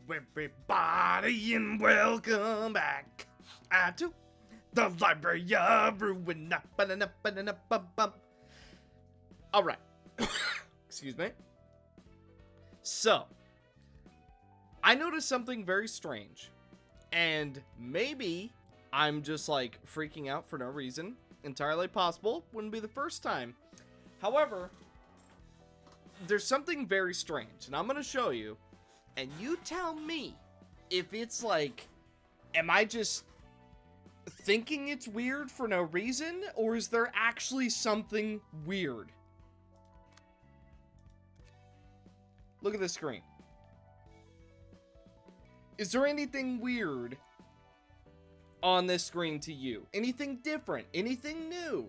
everybody, and welcome back to the Library of Ruina. Alright. Excuse me. So, I noticed something very strange. And maybe I'm just like freaking out for no reason. Entirely possible. Wouldn't be the first time. However, there's something very strange. And I'm going to show you. And you tell me if it's like, am I just thinking it's weird for no reason? Or is there actually something weird? Look at the screen. Is there anything weird on this screen to you? Anything different? Anything new?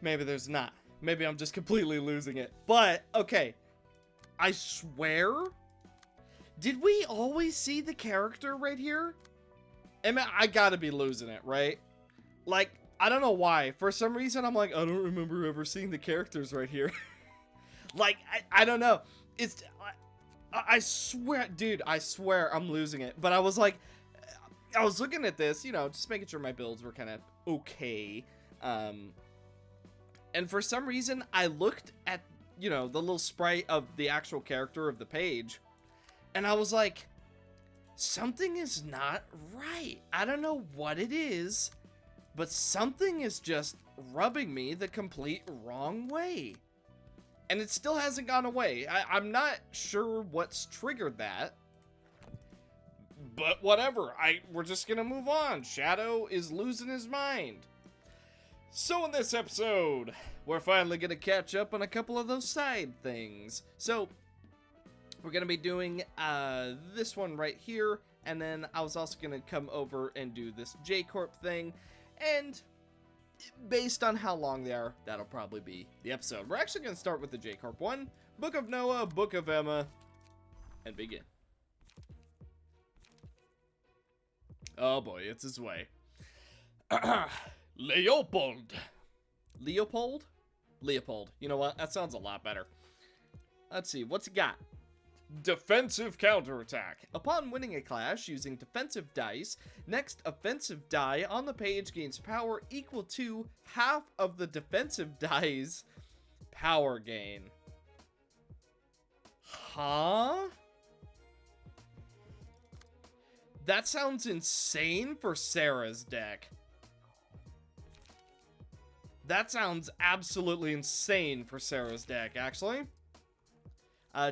Maybe there's not. Maybe I'm just completely losing it. But, okay. I swear, did we always see the character right here? I gotta be losing it, right? Like, I don't know why. For some reason, I'm like, I don't remember ever seeing the characters right here. Like, I don't know. It's, I swear, dude, I swear I'm losing it. But I was like, I was looking at this, you know, just making sure my builds were kind of okay. And for some reason, I looked at, you know, the little sprite of the actual character of the page, and I was like, something is not right. I don't know what it is, but something is just rubbing me the complete wrong way. And it still hasn't gone away. I'm not sure what's triggered that, but whatever. We're just gonna move on. Shadow is losing his mind. So in this episode, we're finally going to catch up on a couple of those side things. So, we're going to be doing this one right here, and then I was also going to come over and do this J-Corp thing, and based on how long they are, that'll probably be the episode. We're actually going to start with the J-Corp one, Book of Noah, Book of Emma, and begin. Oh boy, it's his way. Leopold. Leopold? Leopold. You know what? That sounds a lot better. Let's see. What's he got? Defensive counterattack. Upon winning a clash using defensive dice, next offensive die on the page gains power equal to half of the defensive die's power gain. Huh? That sounds insane for Sarah's deck. That sounds absolutely insane for Sarah's deck, actually.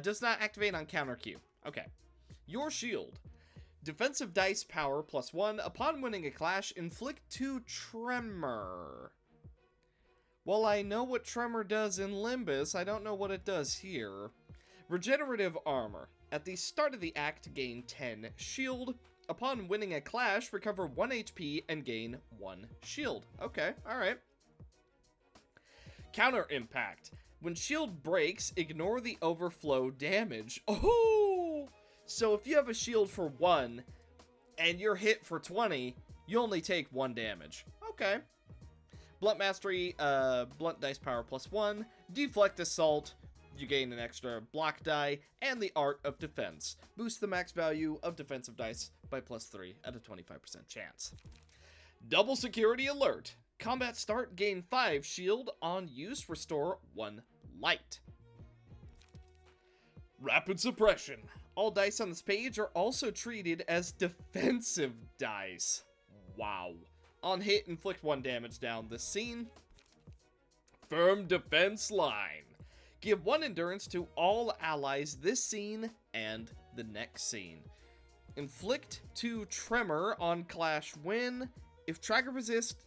Does not activate on counter Q. Okay. Your shield. Defensive dice power +1. Upon winning a clash, inflict 2 tremor. Well, I know what tremor does in Limbus. I don't know what it does here. Regenerative armor. At the start of the act, gain 10 shield. Upon winning a clash, recover 1 HP and gain 1 shield. Okay, alright. Counter impact. When shield breaks, ignore the overflow damage. Oh! So if you have a shield for 1 and you're hit for 20, you only take 1 damage. Okay. Blunt mastery, blunt dice power +1. Deflect assault, you gain an extra block die. And the art of defense. Boost the max value of defensive dice by +3 at a 25% chance. Double security alert. Combat start, gain 5 shield. On use, restore 1 light. Rapid suppression. All dice on this page are also treated as defensive dice. Wow. On hit, inflict 1 damage down the scene. Firm defense line. Give 1 endurance to all allies this scene and the next scene. Inflict 2 tremor on clash win. If Tragger resist...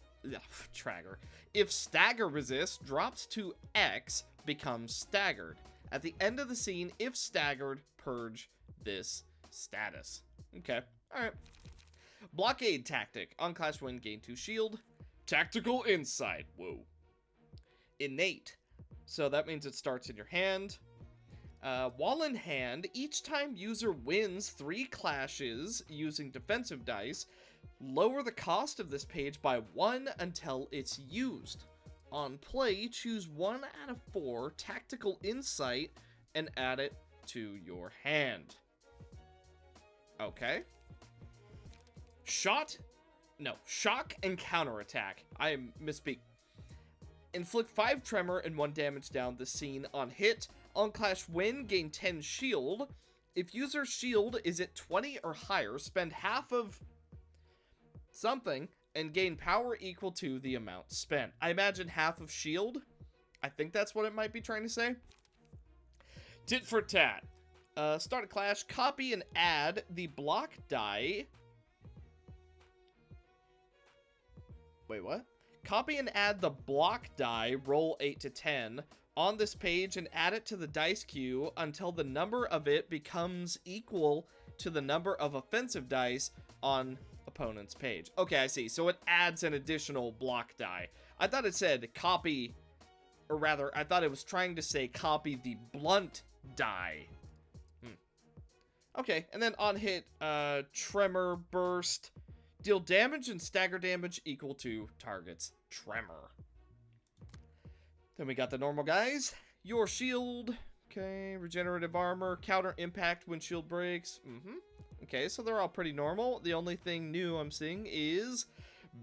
If stagger resist drops to X, becomes staggered. At the end of the scene, if staggered, purge this status. Okay, alright. Blockade tactic. On clash win, gain 2 shield. Tactical insight. Whoa. Innate. So that means it starts in your hand. While in hand, each time user wins 3 clashes using defensive dice, lower the cost of this page by 1 until it's used. On play, choose 1 out of 4 tactical insight and add it to your hand. Okay. Shock and counterattack. I misspeak. Inflict 5 tremor and 1 damage down the scene on hit. On clash win, gain 10 shield. If user's shield is at 20 or higher, spend half of something and gain power equal to the amount spent. I imagine half of shield. I think that's what it might be trying to say. Tit for tat. Start a clash, copy and add the block die. Wait, what? Copy and add the block die, roll 8 to 10, on this page and add it to the dice queue until the number of it becomes equal to the number of offensive dice on opponent's page. Okay, I see. So it adds an additional block die. I thought it said copy, or rather, I thought it was trying to say copy the blunt die. Okay, and then on hit, tremor, burst, deal damage and stagger damage equal to target's tremor. Then we got the normal guys. Your shield. Okay, regenerative armor, counter impact when shield breaks. Okay, so they're all pretty normal. The only thing new I'm seeing is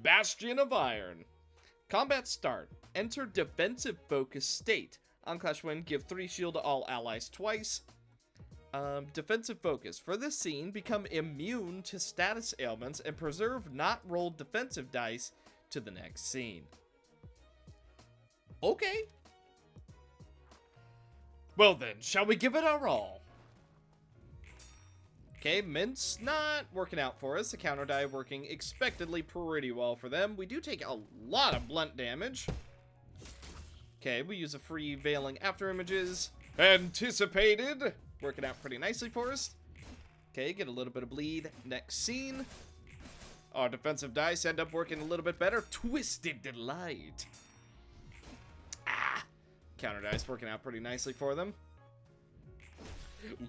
Bastion of Iron. Combat start. Enter defensive focus state. On clash win, give 3 shield to all allies twice. Defensive focus. For this scene, become immune to status ailments and preserve not rolled defensive dice to the next scene. Okay. Well then, shall we give it our all? Okay, Mint's not working out for us. The counter die working expectedly pretty well for them. We do take a lot of blunt damage. Okay, we use a free veiling after images. Anticipated. Working out pretty nicely for us. Okay, get a little bit of bleed. Next scene. Our defensive dice end up working a little bit better. Twisted Delight. Counter dice working out pretty nicely for them.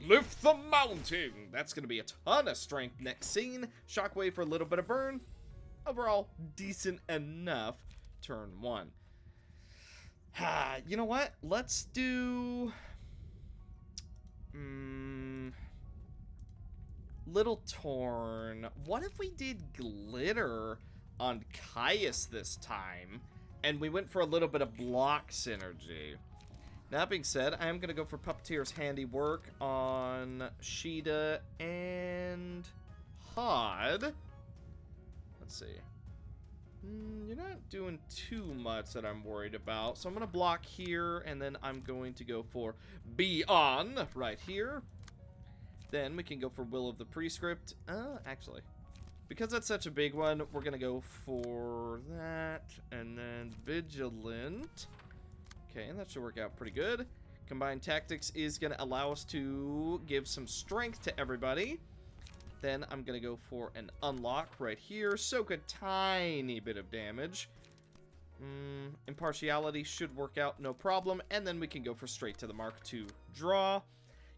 Lift the mountain. That's going to be a ton of strength next scene. Shockwave for a little bit of burn. Overall, decent enough. Turn 1. You know what? Let's do... Little Torn. What if we did Glitter on Caius this time, and we went for a little bit of block synergy? That being said, I am going to go for Puppeteer's Handiwork on Sheeta and Hod. Let's see. You're not doing too much that I'm worried about, so I'm going to block here, and then I'm going to go for Beyond right here. Then we can go for Will of the Prescript. Actually, because that's such a big one, we're going to go for that, and then Vigilant. Okay, and that should work out pretty good. Combined Tactics is going to allow us to give some strength to everybody. Then I'm going to go for an Unlock right here. Soak a tiny bit of damage. Impartiality should work out no problem. And then we can go for straight to the mark to draw.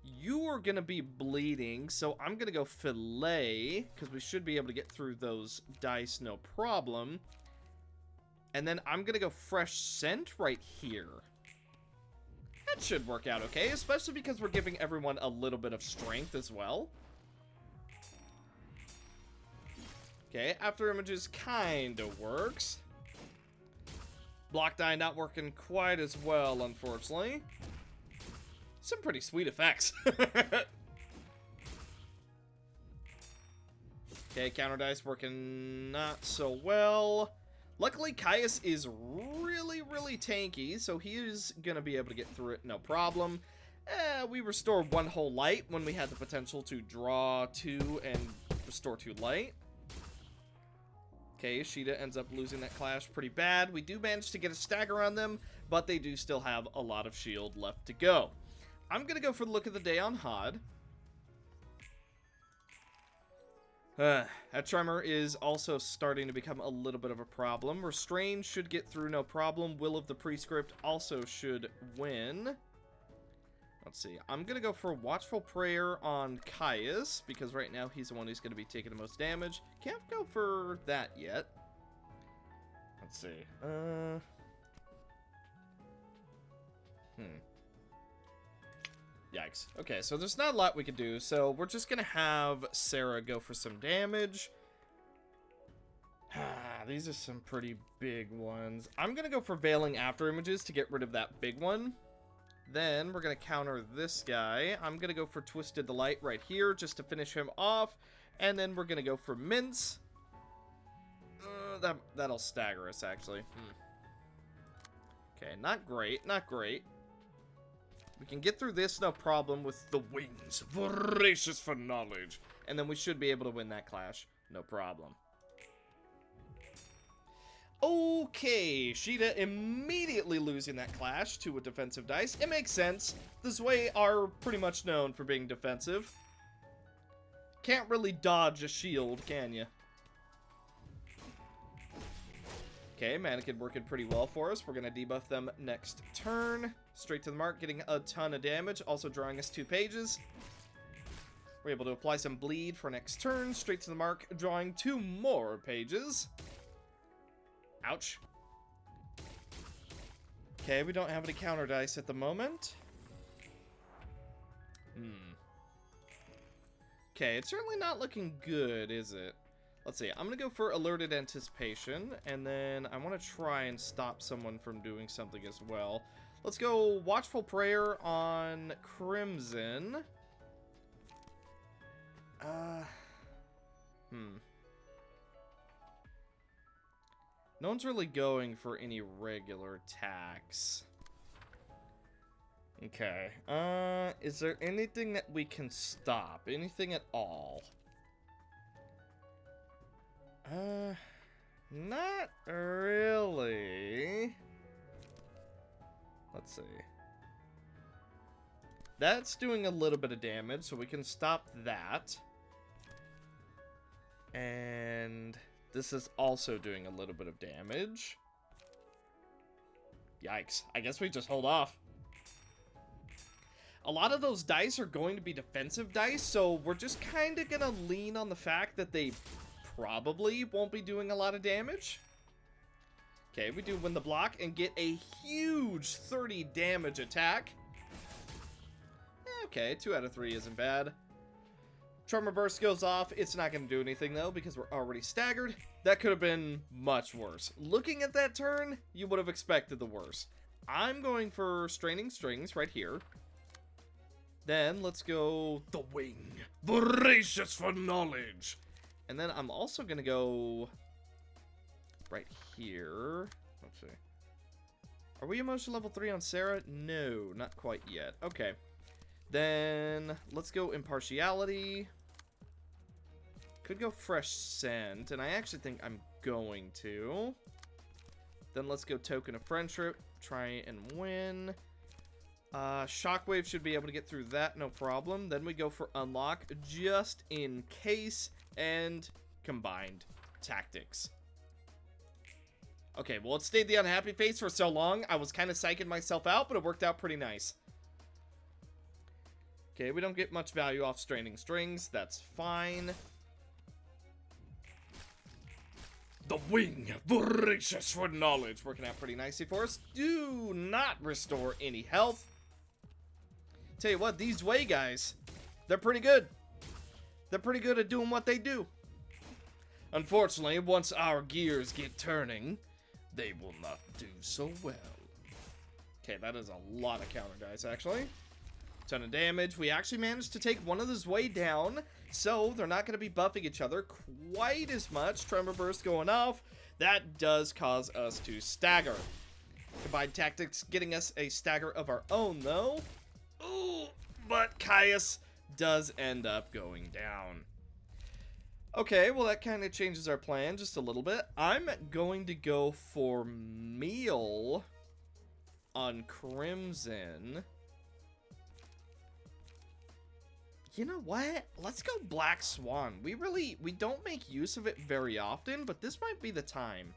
You are going to be bleeding, so I'm going to go Fillet, because we should be able to get through those dice no problem. And then I'm going to go Fresh Scent right here. That should work out okay, especially because we're giving everyone a little bit of strength as well. Okay, After Images kind of works. Block die not working quite as well, unfortunately. Some pretty sweet effects. Okay, counter dice working not so well. Luckily, Caius is really, really tanky, so he is going to be able to get through it no problem. We restore 1 whole light when we had the potential to draw 2 and restore 2 light. Okay, Sheeta ends up losing that clash pretty bad. We do manage to get a stagger on them, but they do still have a lot of shield left to go. I'm going to go for the look of the day on Hod. That tremor is also starting to become a little bit of a problem. Restrain should get through no problem. Will of the Prescript also should win. Let's see. I'm going to go for Watchful Prayer on Caius, because right now he's the one who's going to be taking the most damage. Can't go for that yet. Let's see. Yikes. Okay, so there's not a lot we can do, so we're just gonna have Sarah go for some damage. These are some pretty big ones. I'm gonna go for Veiling After Images to get rid of that big one. Then we're gonna counter this guy. I'm gonna go for Twisted Delight right here just to finish him off. And then we're gonna go for Mince. That'll stagger us, actually. Okay, not great, not great. We can get through this, no problem, with the wings. Voracious for knowledge. And then we should be able to win that clash. No problem. Okay, Sheeta immediately losing that clash to a defensive dice. It makes sense. The Zwei are pretty much known for being defensive. Can't really dodge a shield, can you? Okay, Mannequin working pretty well for us. We're going to debuff them next turn. Straight to the mark, getting a ton of damage. Also drawing us 2 pages. We're able to apply some bleed for next turn. Straight to the mark, drawing 2 more pages. Ouch. Okay, we don't have any counter dice at the moment. Okay, it's certainly not looking good, is it? Let's see, I'm gonna go for Alerted Anticipation, and then I want to try and stop someone from doing something as well. Let's go Watchful Prayer on Crimson. No one's really going for any regular attacks. Okay, is there anything that we can stop? Anything at all? Not really. Let's see. That's doing a little bit of damage, so we can stop that. And this is also doing a little bit of damage. Yikes. I guess we just hold off. A lot of those dice are going to be defensive dice, so we're just kind of going to lean on the fact that they probably won't be doing a lot of damage. Okay, we do win the block and get a huge 30 damage attack. Okay, 2 out of 3 isn't bad. Tremor Burst goes off. It's not going to do anything, though, because we're already staggered. That could have been much worse. Looking at that turn, you would have expected the worst. I'm going for Straining Strings right here. Then let's go the Wing. Voracious for knowledge. And then I'm also going to go right here. Let's see. Are we emotion level 3 on Sarah? No, not quite yet. Okay. Then let's go Impartiality. Could go Fresh Scent, and I actually think I'm going to. Then let's go Token of Friendship. Try and win. Shockwave should be able to get through that, no problem. Then we go for Unlock, just in case, and Combined Tactics. Okay, well, it stayed the unhappy face for so long, I was kind of psyching myself out, but it worked out pretty nice. Okay, we don't get much value off Straining Strings, that's fine. The Wing, voracious for knowledge, working out pretty nicely for us. Do not restore any health. Tell you what, these Zwei guys, they're pretty good. They're pretty good at doing what they do. Unfortunately, once our gears get turning, they will not do so well. Okay, that is a lot of counter dice, actually. Ton of damage. We actually managed to take one of the Zwei down, so they're not going to be buffing each other quite as much. Tremor Burst going off. That does cause us to stagger. Combined Tactics getting us a stagger of our own, though. Ooh, but Caius does end up going down. Okay, well, that kind of changes our plan just a little bit. I'm going to go for Meal on Crimson. You know what? Let's go Black Swan. We don't make use of it very often, but this might be the time.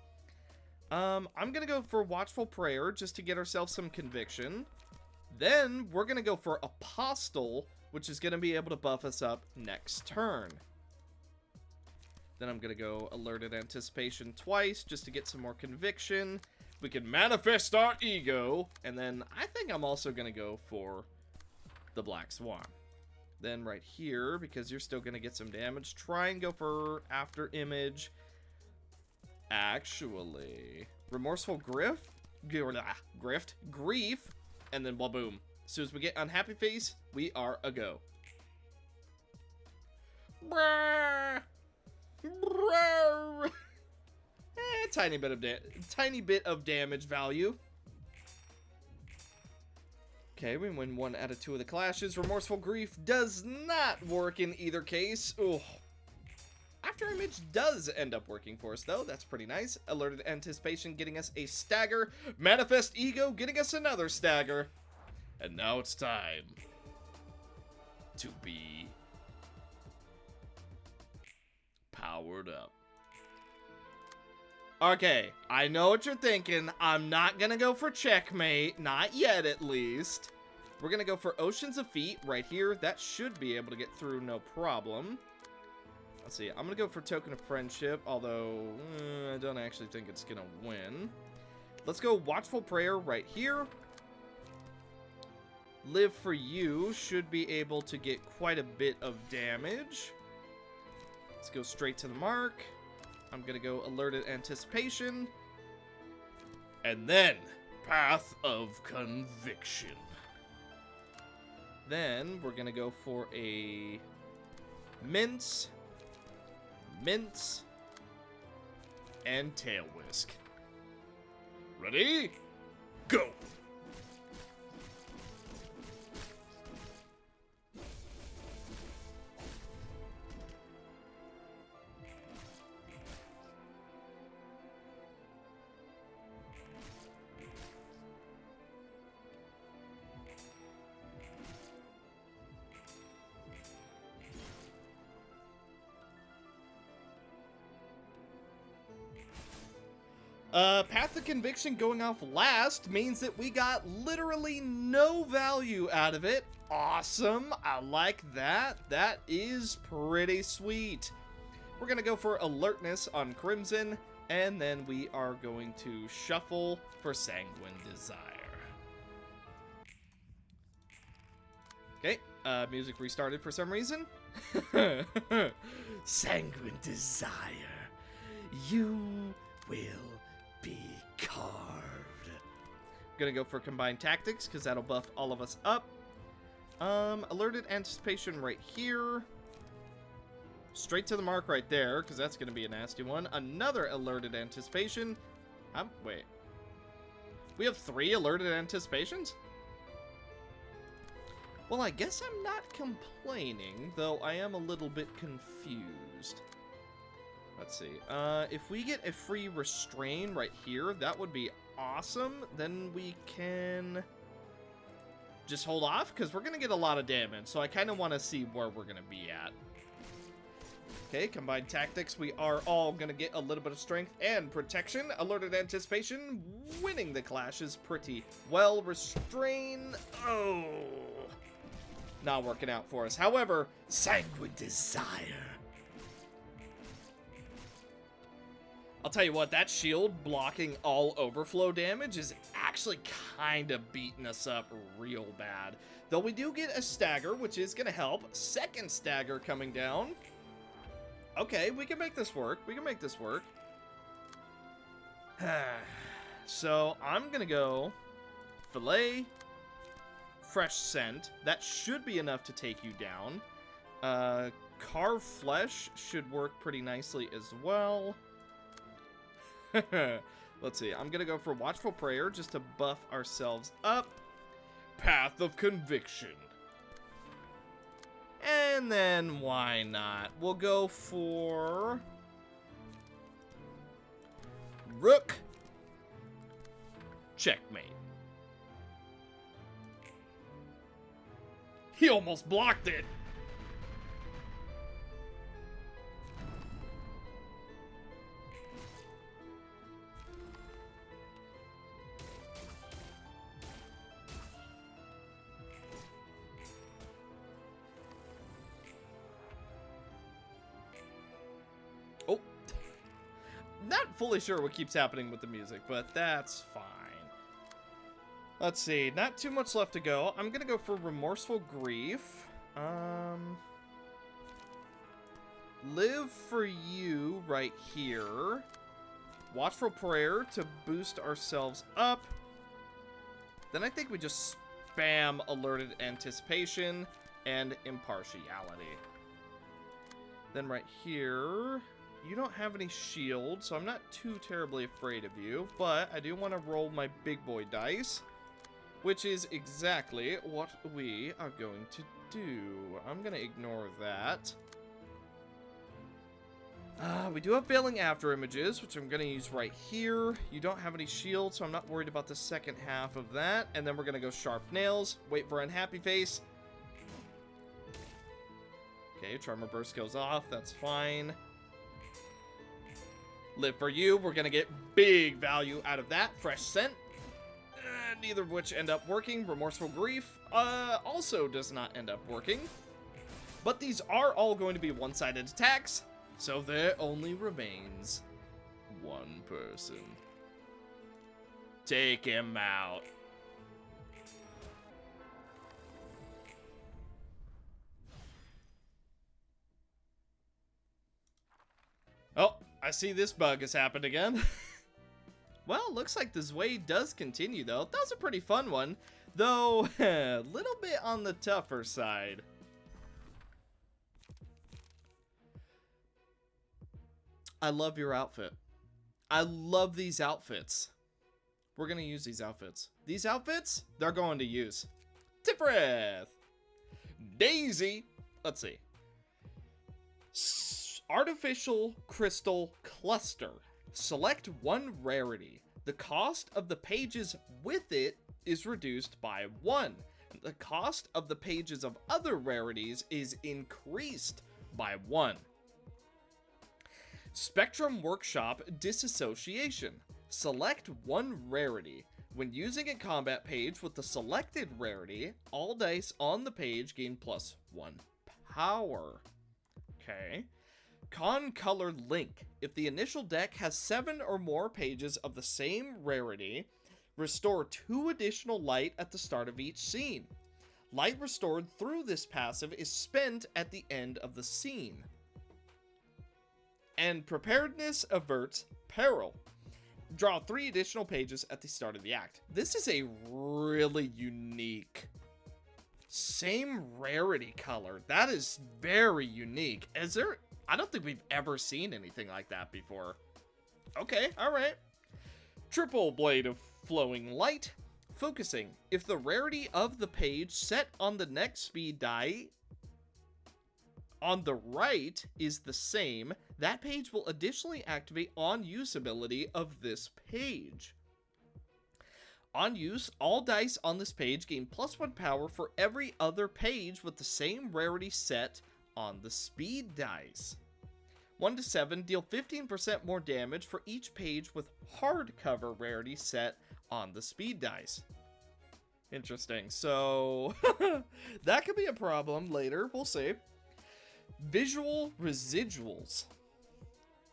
I'm gonna go for Watchful Prayer just to get ourselves some conviction. Then we're gonna go for Apostle, which is gonna be able to buff us up next turn. Then I'm gonna go Alerted Anticipation twice just to get some more conviction. We can manifest our ego, and then I think I'm also gonna go for the Black Swan. Then right here, because you're still going to get some damage, try and go for After Image. Actually, Remorseful Grift, Grief, and then boom. As soon as we get Unhappy Face, we are a go. Brrr. Brrr. Tiny bit of damage value. Okay, we win 1 out of 2 of the clashes. Remorseful Grief does not work in either case. Ugh. After Image does end up working for us, though. That's pretty nice. Alerted Anticipation getting us a stagger. Manifest Ego getting us another stagger. And now it's time to be powered up. Okay, I know what you're thinking. I'm not gonna go for checkmate. Not yet, at least. We're gonna go for Oceans of Feet right here. That should be able to get through no problem. Let's see. I'm gonna go for Token of Friendship, although I don't actually think it's gonna win. Let's go Watchful Prayer right here. Live for You should be able to get quite a bit of damage. Let's go straight to the mark. I'm gonna go Alerted Anticipation. And then Path of Conviction. Then we're gonna go for a Mince, and Tail Whisk. Ready? Go! Path of Conviction going off last means that we got literally no value out of it. Awesome. I like that. That is pretty sweet. We're going to go for Alertness on Crimson, and then we are going to shuffle for Sanguine Desire. Okay, music restarted for some reason. Sanguine Desire. You will be carved. Gonna go for Combined Tactics because that'll buff all of us up. Alerted Anticipation right here. Straight to the mark right there because that's gonna be a nasty one. Another Alerted Anticipation. Wait. We have 3 Alerted Anticipations? Well, I guess I'm not complaining, though I am a little bit confused. Let's see. If we get a free Restrain right here, that would be awesome. Then we can just hold off, because we're going to get a lot of damage. So I kind of want to see where we're going to be at. Okay, Combined Tactics. We are all going to get a little bit of strength and protection. Alerted Anticipation. Winning the clashes pretty well. Restrain. Oh. Not working out for us. However, Sanguine Desire. I'll tell you what, that shield blocking all overflow damage is actually kind of beating us up real bad. Though we do get a stagger, which is going to help. Second stagger coming down. Okay, we can make this work. We can make this work. So, I'm going to go Fillet, Fresh Scent. That should be enough to take you down. Carve Flesh should work pretty nicely as well. Let's see. I'm going to go for Watchful Prayer just to buff ourselves up. Path of Conviction. And then why not? We'll go for Rook. Checkmate. He almost blocked it. Oh. Not fully sure what keeps happening with the music, but that's fine. Let's see, not too much left to go. I'm gonna go for Remorseful Grief. Live for You right here. Watchful Prayer to boost ourselves up. Then I think we just spam Alerted Anticipation and Impartiality. Then right here, you don't have any shield, so I'm not too terribly afraid of you, but I do want to roll my big boy dice, which is exactly what we are going to do. I'm going to ignore that. We do have Failing After Images, which I'm going to use right here. You don't have any shield, so I'm not worried about the second half of that. And then we're going to go Sharp Nails, wait for Unhappy Face. Okay, Charmer Burst goes off, that's fine. Live for You, we're going to get big value out of that. Fresh Scent, neither of which end up working. Remorseful Grief also does not end up working. But these are all going to be one-sided attacks. So there only remains one person. Take him out. Oh, I see this bug has happened again. Well, looks like the Zwei does continue though. That was a pretty fun one, though a little bit on the tougher side. I love your outfit. I love these outfits. We're going to use these outfits. These outfits, they're going to use. Tifrith. Daisy. Let's see. Artificial Crystal Cluster. Select one rarity. The cost of the pages with it is reduced by 1. The cost of the pages of other rarities is increased by 1. Spectrum Workshop Disassociation. Select one rarity. When using a combat page with the selected rarity, all dice on the page gain +1 power. Okay. Con-Colored Link. If the initial deck has 7 or more pages of the same rarity, restore 2 additional light at the start of each scene. Light restored through this passive is spent at the end of the scene. And Preparedness averts peril. Draw 3 additional pages at the start of the act. This is a really unique. Same rarity color. That is very unique. I don't think we've ever seen anything like that before. Okay, alright. Triple Blade of Flowing Light. Focusing. If the rarity of the page set on the next speed die on the right is the same, that page will additionally activate on use ability of this page. On use, all dice on this page gain +1 power for every other page with the same rarity set on the speed dice. 1 to 7 deal 15% more damage for each page with hardcover rarity set on the speed dice. Interesting. So that could be a problem later. We'll see. Visual Residuals.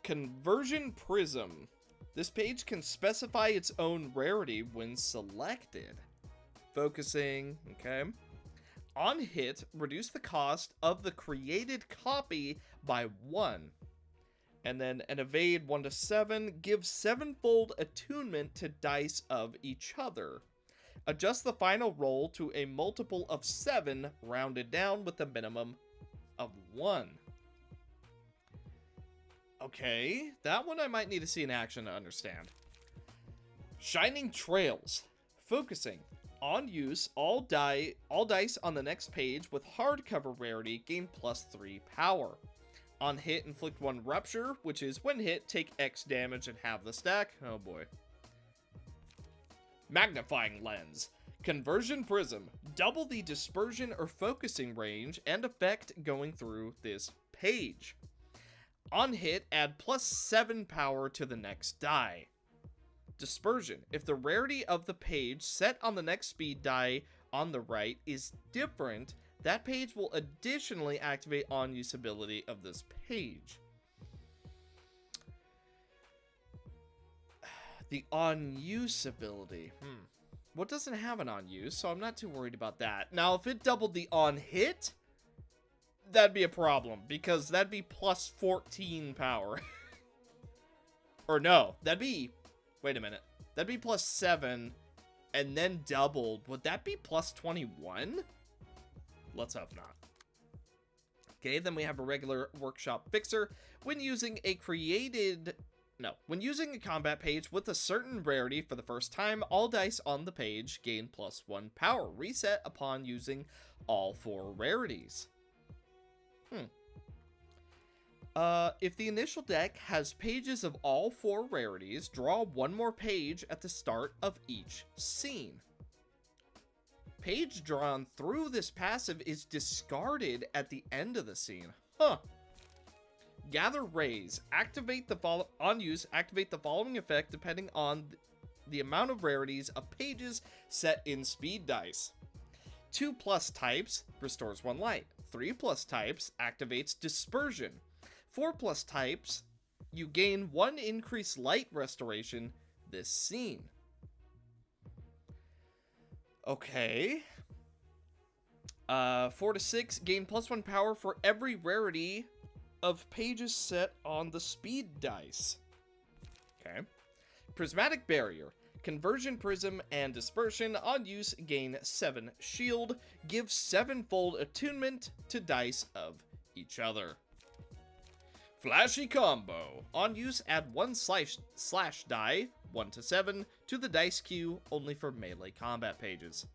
Conversion Prism. This page can specify its own rarity when selected. Focusing, okay. On hit, reduce the cost of the created copy by 1. And then an evade 1 to 7 gives 7-fold attunement to dice of each other. Adjust the final roll to a multiple of 7 rounded down with a minimum of 1. Okay, that one I might need to see in action to understand. Shining Trails. Focusing. On use, all dice on the next page with hardcover rarity gain +3 power. On hit, inflict 1 rupture, which is when hit, take X damage and halve the stack. Oh boy. Magnifying Lens. Conversion Prism. Double the dispersion or focusing range and effect going through this page. On hit, add +7 power to the next die. Dispersion. If the rarity of the page set on the next speed die on the right is different, that page will additionally activate on use ability of this page. The on use ability. What doesn't have an on use, so I'm not too worried about that. Now, if it doubled the on hit, that'd be a problem, because that'd be plus 14 power. Or no, that'd be... Wait a minute. That'd be plus 7, and then doubled. Would that be plus 21? Let's hope not. Okay, then we have a regular workshop fixer. When using a when using a combat page with a certain rarity for the first time, all dice on the page gain plus 1 power. Reset upon using all 4 rarities. If the initial deck has pages of all 4 rarities, draw 1 more page at the start of each scene. Page drawn through this passive is discarded at the end of the scene. Gather Rays. Activate the following effect depending on the amount of rarities of pages set in speed dice. 2+ types restores 1 light. 3+ types activates dispersion. 4+ types, you gain 1 increased light restoration this scene. Okay. 4 to 6, gain plus 1 power for every rarity of pages set on the speed dice. Okay. Prismatic Barrier. Conversion Prism and Dispersion on use gain 7 shield. Give 7-fold attunement to dice of each other. Flashy Combo. On use, add 1 slash die, 1 to 7, to the dice queue only for melee combat pages.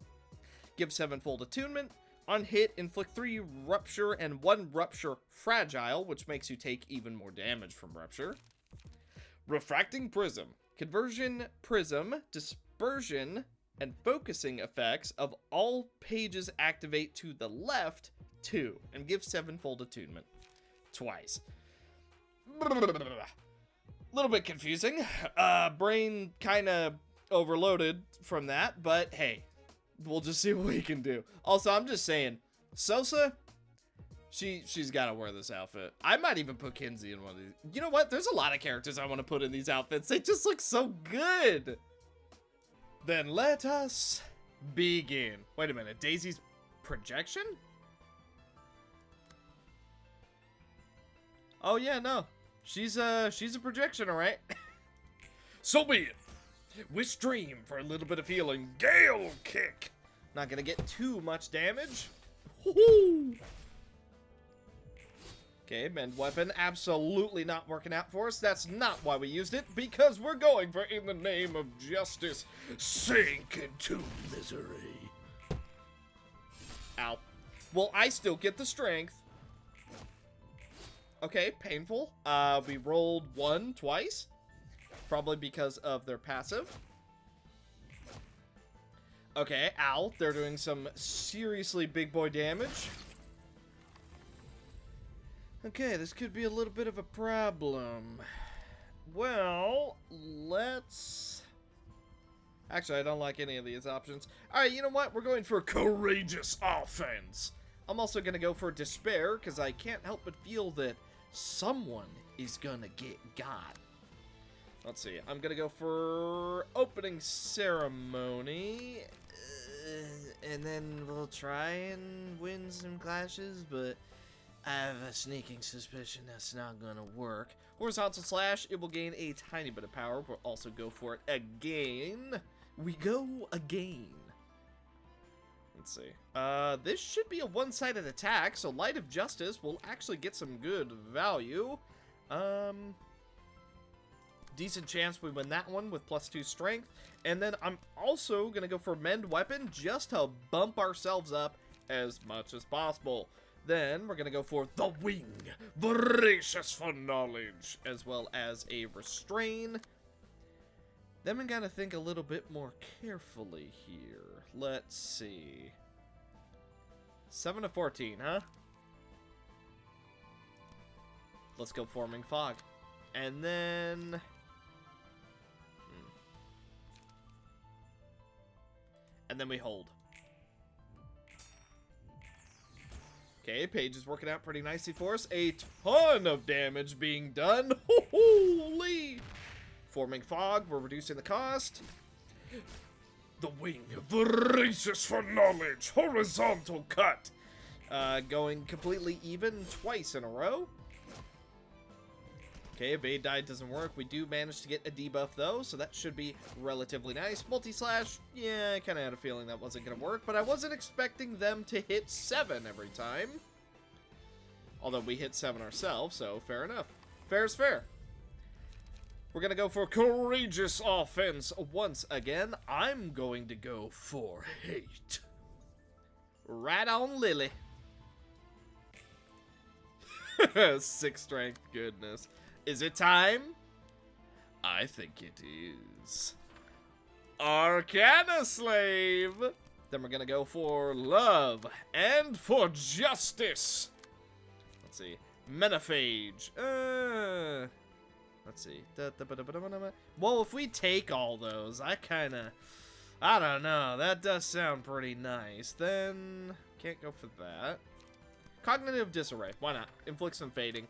Give 7-fold attunement. On hit, inflict 3 Rupture and 1 Rupture Fragile, which makes you take even more damage from Rupture. Refracting Prism. Conversion Prism, Dispersion, and Focusing effects of all pages activate to the left 2, and give 7-fold attunement twice. Little bit confusing. Brain kind of overloaded from that, but hey, we'll just see what we can do. Also, I'm just saying, Sosa, she's got to wear this outfit. I might even put Kinsey in one of these. You know what? There's a lot of characters I want to put in these outfits. They just look so good. Then let us begin. Wait a minute. Daisy's projection? Oh yeah, no. She's a projection, alright? So be it. Wish Dream for a little bit of healing. Gale Kick. Not gonna get too much damage. Woohoo! Okay, Mend Weapon absolutely not working out for us. That's not why we used it, because we're going for In the Name of Justice. Sink into misery. Ow. Well, I still get the strength. Okay, painful. We rolled 1 twice. Probably because of their passive. Okay, ow. They're doing some seriously big boy damage. Okay, this could be a little bit of a problem. Well, let's... Actually, I don't like any of these options. Alright, you know what? We're going for Courageous Offense. I'm also going to go for Despair, because I can't help but feel that someone is going to get got. Let's see. I'm going to go for Opening Ceremony. And then we'll try and win some clashes, but I have a sneaking suspicion that's not going to work. Horizontal Slash, it will gain a tiny bit of power. We'll also go for it again. We go again. Let's see. This should be a one-sided attack, so Light of Justice will actually get some good value. Decent chance we win that one with +2 strength. And then I'm also going to go for Mend Weapon just to bump ourselves up as much as possible. Then we're going to go for the Wing, Voracious for Knowledge, as well as a Restrain. Then we got to think a little bit more carefully here. Let's see. 7 to 14, huh? Let's go Forming Fog. And then... And then we hold. Okay, Paige is working out pretty nicely for us. A ton of damage being done. Holy! Forming Fog, we're reducing the cost. The wing races for knowledge. Horizontal cut. Going completely even twice in a row. Okay, evade die doesn't work. We do manage to get a debuff though, so that should be relatively nice. Multi-slash, yeah, I kind of had a feeling that wasn't going to work, but I wasn't expecting them to hit 7 every time. Although we hit 7 ourselves, so fair enough. Fair is fair. We're going to go for courageous offense once again. I'm going to go for hate. Right on, Lily. 6 strength, goodness. Is it time? I think it is. Arcana Slave. Then we're going to go for love and for justice. Let's see. Metaphage. Let's see. Well, if we take all those, I don't know. That does sound pretty nice. Then, can't go for that. Cognitive disarray. Why not? Inflict some fading.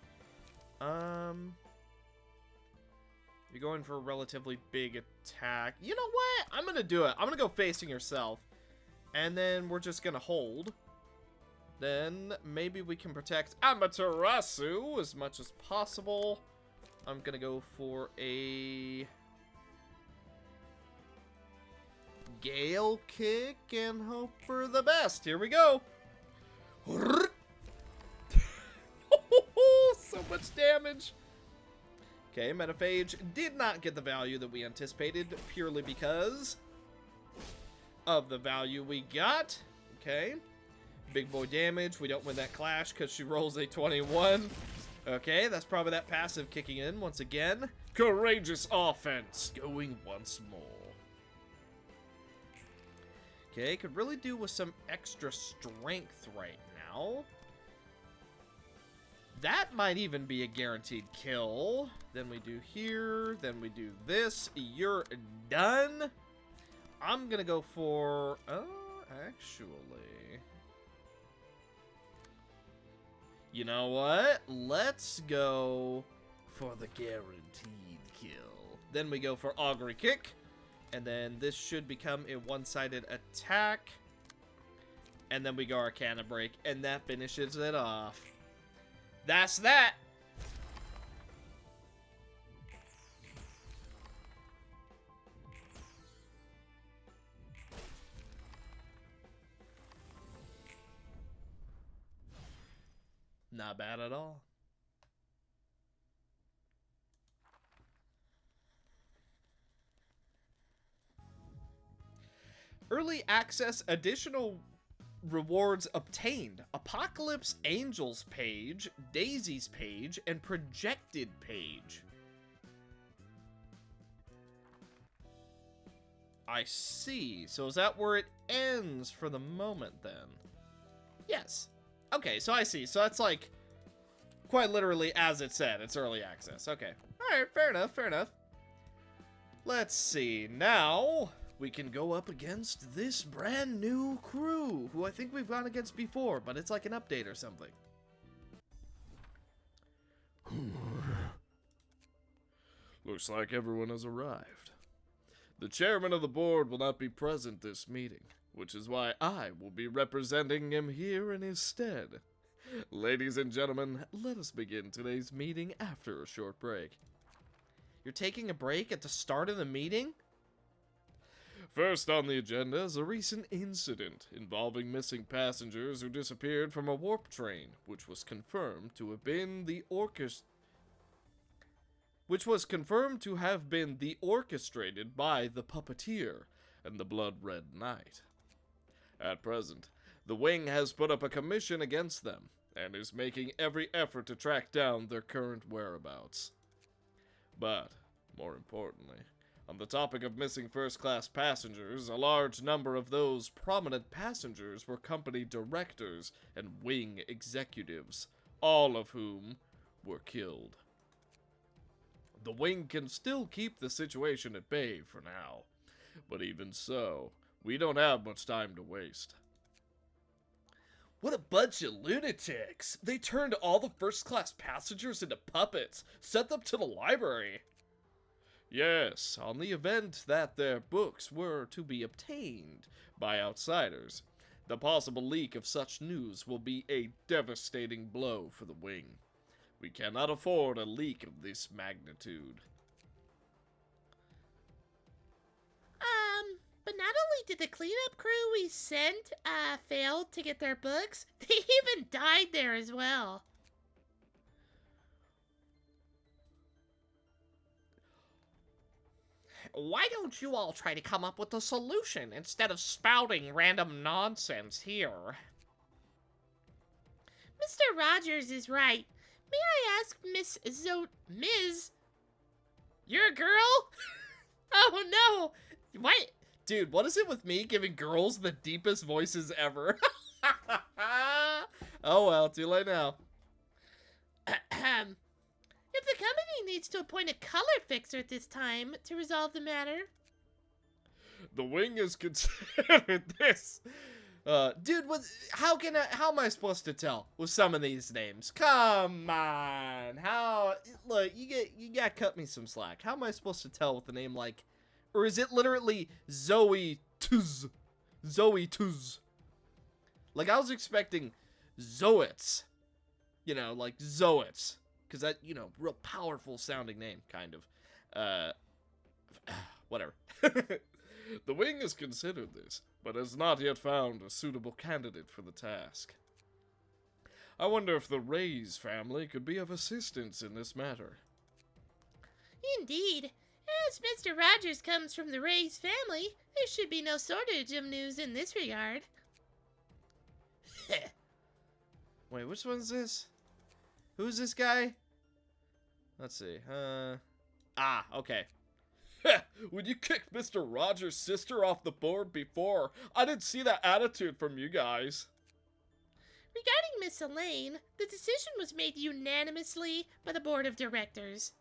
You're going for a relatively big attack. You know what? I'm going to do it. I'm going to go facing yourself. And then we're just going to hold. Then maybe we can protect Amaterasu as much as possible. I'm going to go for a Gale kick and hope for the best. Here we go. So much damage. Okay, Metaphage did not get the value that we anticipated purely because of the value we got. Okay. Big boy damage. We don't win that clash because she rolls a 21. Okay, that's probably that passive kicking in once again. Courageous offense going once more. Okay, could really do with some extra strength right now. That might even be a guaranteed kill. Then we do here. Then we do this. You're done. I'm going to go for... actually... You know what? Let's go for the guaranteed kill. Then we go for Augury Kick. And then this should become a one-sided attack. And then we go Arcana Break. And that finishes it off. That's that. Not bad at all. Early access additional rewards obtained. Apocalypse Angels page, Daisy's page, and Projected page. I see. So is that where it ends for the moment then? Yes. Okay, so I see. So that's like quite literally as it said. It's early access. Okay. Alright, fair enough, fair enough. Let's see. Now we can go up against this brand new crew, who I think we've gone against before, but it's like an update or something. Looks like everyone has arrived. The chairman of the board will not be present this meeting, which is why I will be representing him here in his stead. Ladies and gentlemen, let us begin today's meeting after a short break. You're taking a break at the start of the meeting? First on the agenda is a recent incident involving missing passengers who disappeared from a warp train, which was confirmed to have been the orchestrated by the puppeteer and the Blood Red Knight. At present, the Wing has put up a commission against them and is making every effort to track down their current whereabouts. But, more importantly, on the topic of missing first-class passengers, a large number of those prominent passengers were company directors and Wing executives, all of whom were killed. The Wing can still keep the situation at bay for now, but even so, we don't have much time to waste. What a bunch of lunatics! They turned all the first-class passengers into puppets, sent them to the library. Yes, on the event that their books were to be obtained by outsiders. The possible leak of such news will be a devastating blow for the wing. We cannot afford a leak of this magnitude. But not only did the cleanup crew we sent, fail to get their books, they even died there as well. Why don't you all try to come up with a solution instead of spouting random nonsense here? Mr. Rogers is right. May I ask Ms. You're a girl? Oh no! What? Dude, what is it with me giving girls the deepest voices ever? Oh well, too late now. If the company needs to appoint a color fixer at this time to resolve the matter. The wing is considered this. Dude, how am I supposed to tell with some of these names? Come on, look, you gotta cut me some slack. How am I supposed to tell with a name like, or is it literally Zoe Tuz? Zoe Tuz. Like, I was expecting Zoets. You know, like Zoets. Because that, real powerful sounding name, kind of. Whatever. The wing has considered this, but has not yet found a suitable candidate for the task. I wonder if the Ray's family could be of assistance in this matter. Indeed. As Mr. Rogers comes from the Ray's family, there should be no shortage of news in this regard. Wait, which one's this? Who's this guy? Let's see. Okay. When you kicked Mr. Rogers' sister off the board before, I didn't see that attitude from you guys. Regarding Miss Elaine, the decision was made unanimously by the board of directors.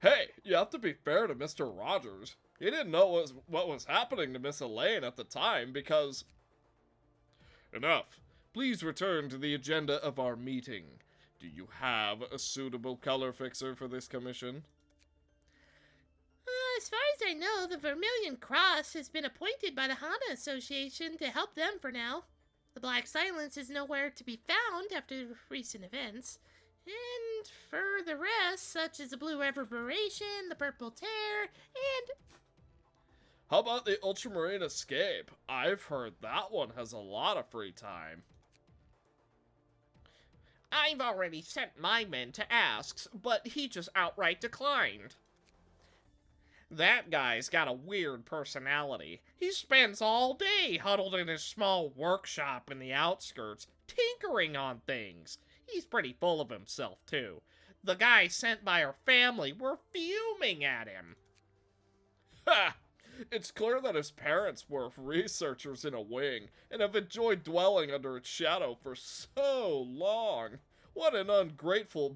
Hey, you have to be fair to Mr. Rogers. He didn't know what was happening to Miss Elaine at the time because... Enough. Please return to the agenda of our meeting. Do you have a suitable color fixer for this commission? As far as I know, the Vermilion Cross has been appointed by the Hana Association to help them for now. The Black Silence is nowhere to be found after recent events. And for the rest, such as the Blue Reverberation, the Purple Tear, and... How about the Ultramarine Escape? I've heard that one has a lot of free time. I've already sent my men to ask, but he just outright declined. That guy's got a weird personality. He spends all day huddled in his small workshop in the outskirts, tinkering on things. He's pretty full of himself, too. The guys sent by our family were fuming at him. Ha! It's clear that his parents were researchers in a wing and have enjoyed dwelling under its shadow for so long. What an ungrateful...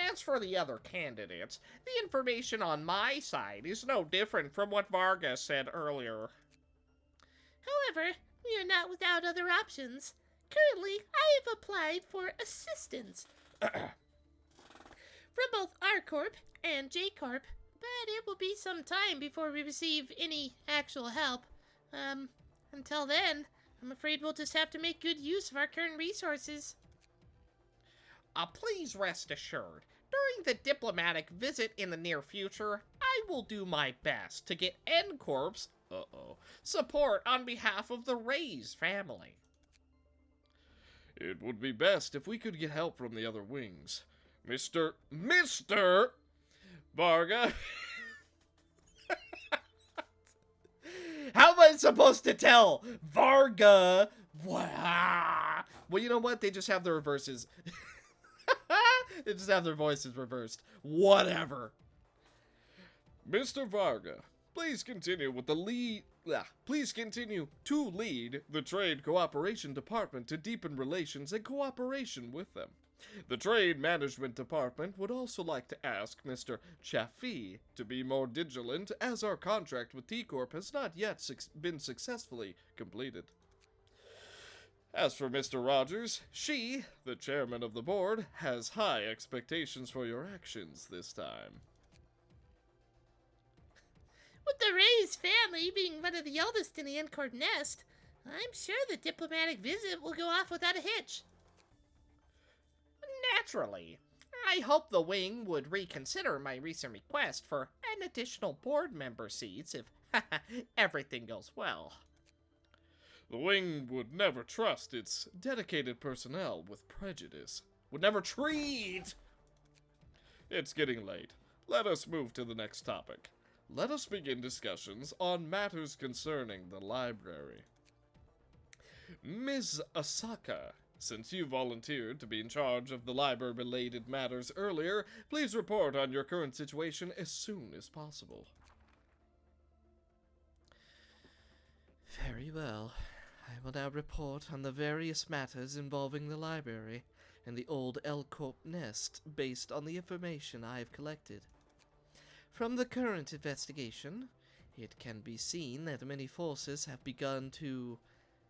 As for the other candidates, the information on my side is no different from what Varga said earlier. However, we are not without other options. Currently, I have applied for assistance from both R Corp and J Corp, but it will be some time before we receive any actual help. Until then, I'm afraid we'll just have to make good use of our current resources. Please rest assured, during the diplomatic visit in the near future, I will do my best to get N-Corp's support on behalf of the Ray's family. It would be best if we could get help from the other wings. Mr. Varga. How am I supposed to tell? Varga. Well, you know what? They just have the reverses. They just have their voices reversed. Whatever. Mr. Varga, please continue with the lead. Please continue to lead the Trade Cooperation Department to deepen relations and cooperation with them. The Trade Management Department would also like to ask Mr. Chaffee to be more vigilant as our contract with T-Corp has not yet been successfully completed. As for Mr. Rogers, she, the chairman of the board, has high expectations for your actions this time. With the Ray's family being one of the oldest in the Encore nest, I'm sure the diplomatic visit will go off without a hitch. Naturally. I hope the wing would reconsider my recent request for an additional board member seats if everything goes well. The wing would never trust its dedicated personnel with prejudice. Would never treat! It's getting late. Let us move to the next topic. Let us begin discussions on matters concerning the library. Ms. Asaka, since you volunteered to be in charge of the library-related matters earlier, please report on your current situation as soon as possible. Very well. I will now report on the various matters involving the library and the old L-Corp nest based on the information I have collected. From the current investigation, it can be seen that many forces have begun to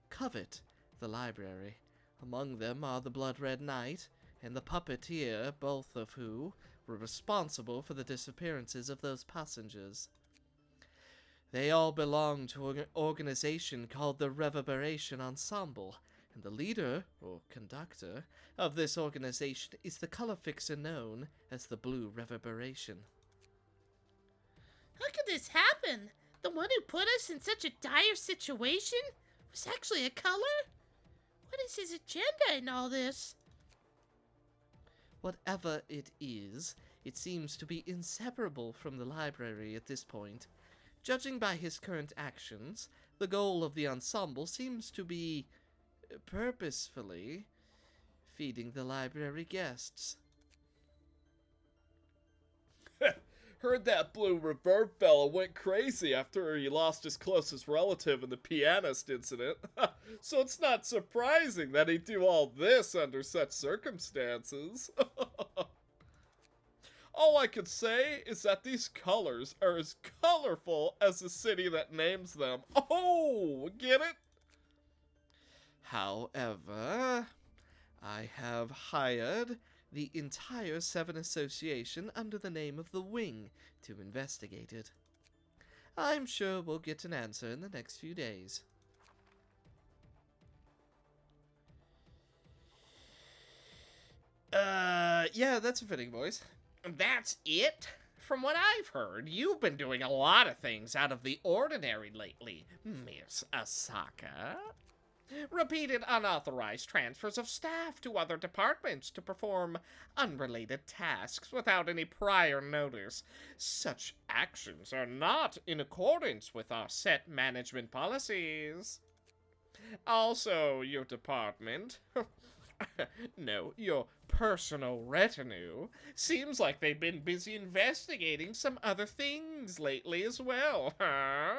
covet the library. Among them are the Blood Red Knight and the Puppeteer, both of who were responsible for the disappearances of those passengers. They all belong to an organization called the Reverberation Ensemble, and the leader, or conductor, of this organization is the color fixer known as the Blue Reverberation. How could this happen? The one who put us in such a dire situation was actually a color? What is his agenda in all this? Whatever it is, it seems to be inseparable from the library at this point. Judging by his current actions, the goal of the ensemble seems to be purposefully feeding the library guests. Heard that Blue Reverb fella went crazy after he lost his closest relative in the pianist incident. So it's not surprising that he'd do all this under such circumstances. All I could say is that these colors are as colorful as the city that names them. Oh, get it? However, I have hired the entire Seven Association under the name of the Wing to investigate it. I'm sure we'll get an answer in the next few days. Yeah, that's a fitting voice. That's it? From what I've heard, you've been doing a lot of things out of the ordinary lately, Miss Asaka. Repeated unauthorized transfers of staff to other departments to perform unrelated tasks without any prior notice. Such actions are not in accordance with our set management policies. Also, your department, no, your personal retinue, seems like they've been busy investigating some other things lately as well, huh?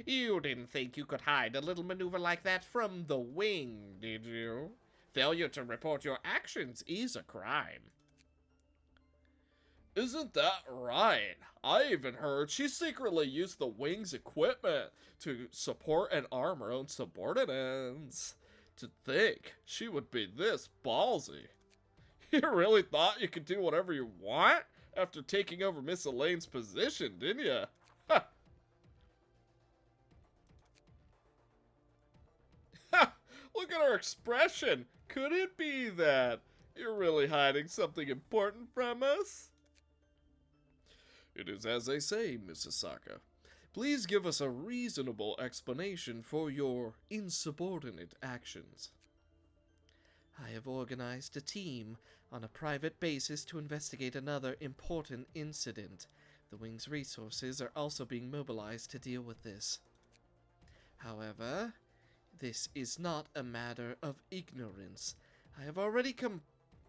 You didn't think you could hide a little maneuver like that from the Wing, did you? Failure to report your actions is a crime. Isn't that right? I even heard she secretly used the Wing's equipment to support and arm her own subordinates. To think she would be this ballsy. You really thought you could do whatever you want after taking over Miss Elaine's position, didn't you? Ha! Ha! Look at her expression. Could it be that you're really hiding something important from us? It is as they say, Miss Asaka. Please give us a reasonable explanation for your insubordinate actions. I have organized a team on a private basis to investigate another important incident. The Wing's resources are also being mobilized to deal with this. However, this is not a matter of ignorance. I have already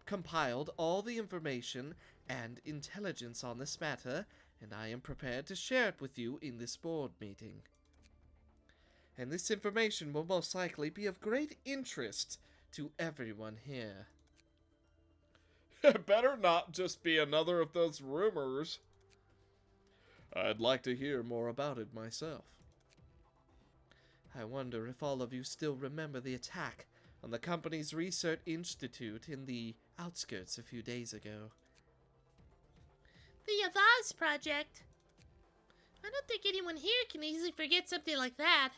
compiled all the information and intelligence on this matter, and I am prepared to share it with you in this board meeting. And this information will most likely be of great interest to everyone here. It better not just be another of those rumors. I'd like to hear more about it myself. I wonder if all of you still remember the attack on the company's research institute in the outskirts a few days ago. The Yavaz project. I don't think anyone here can easily forget something like that.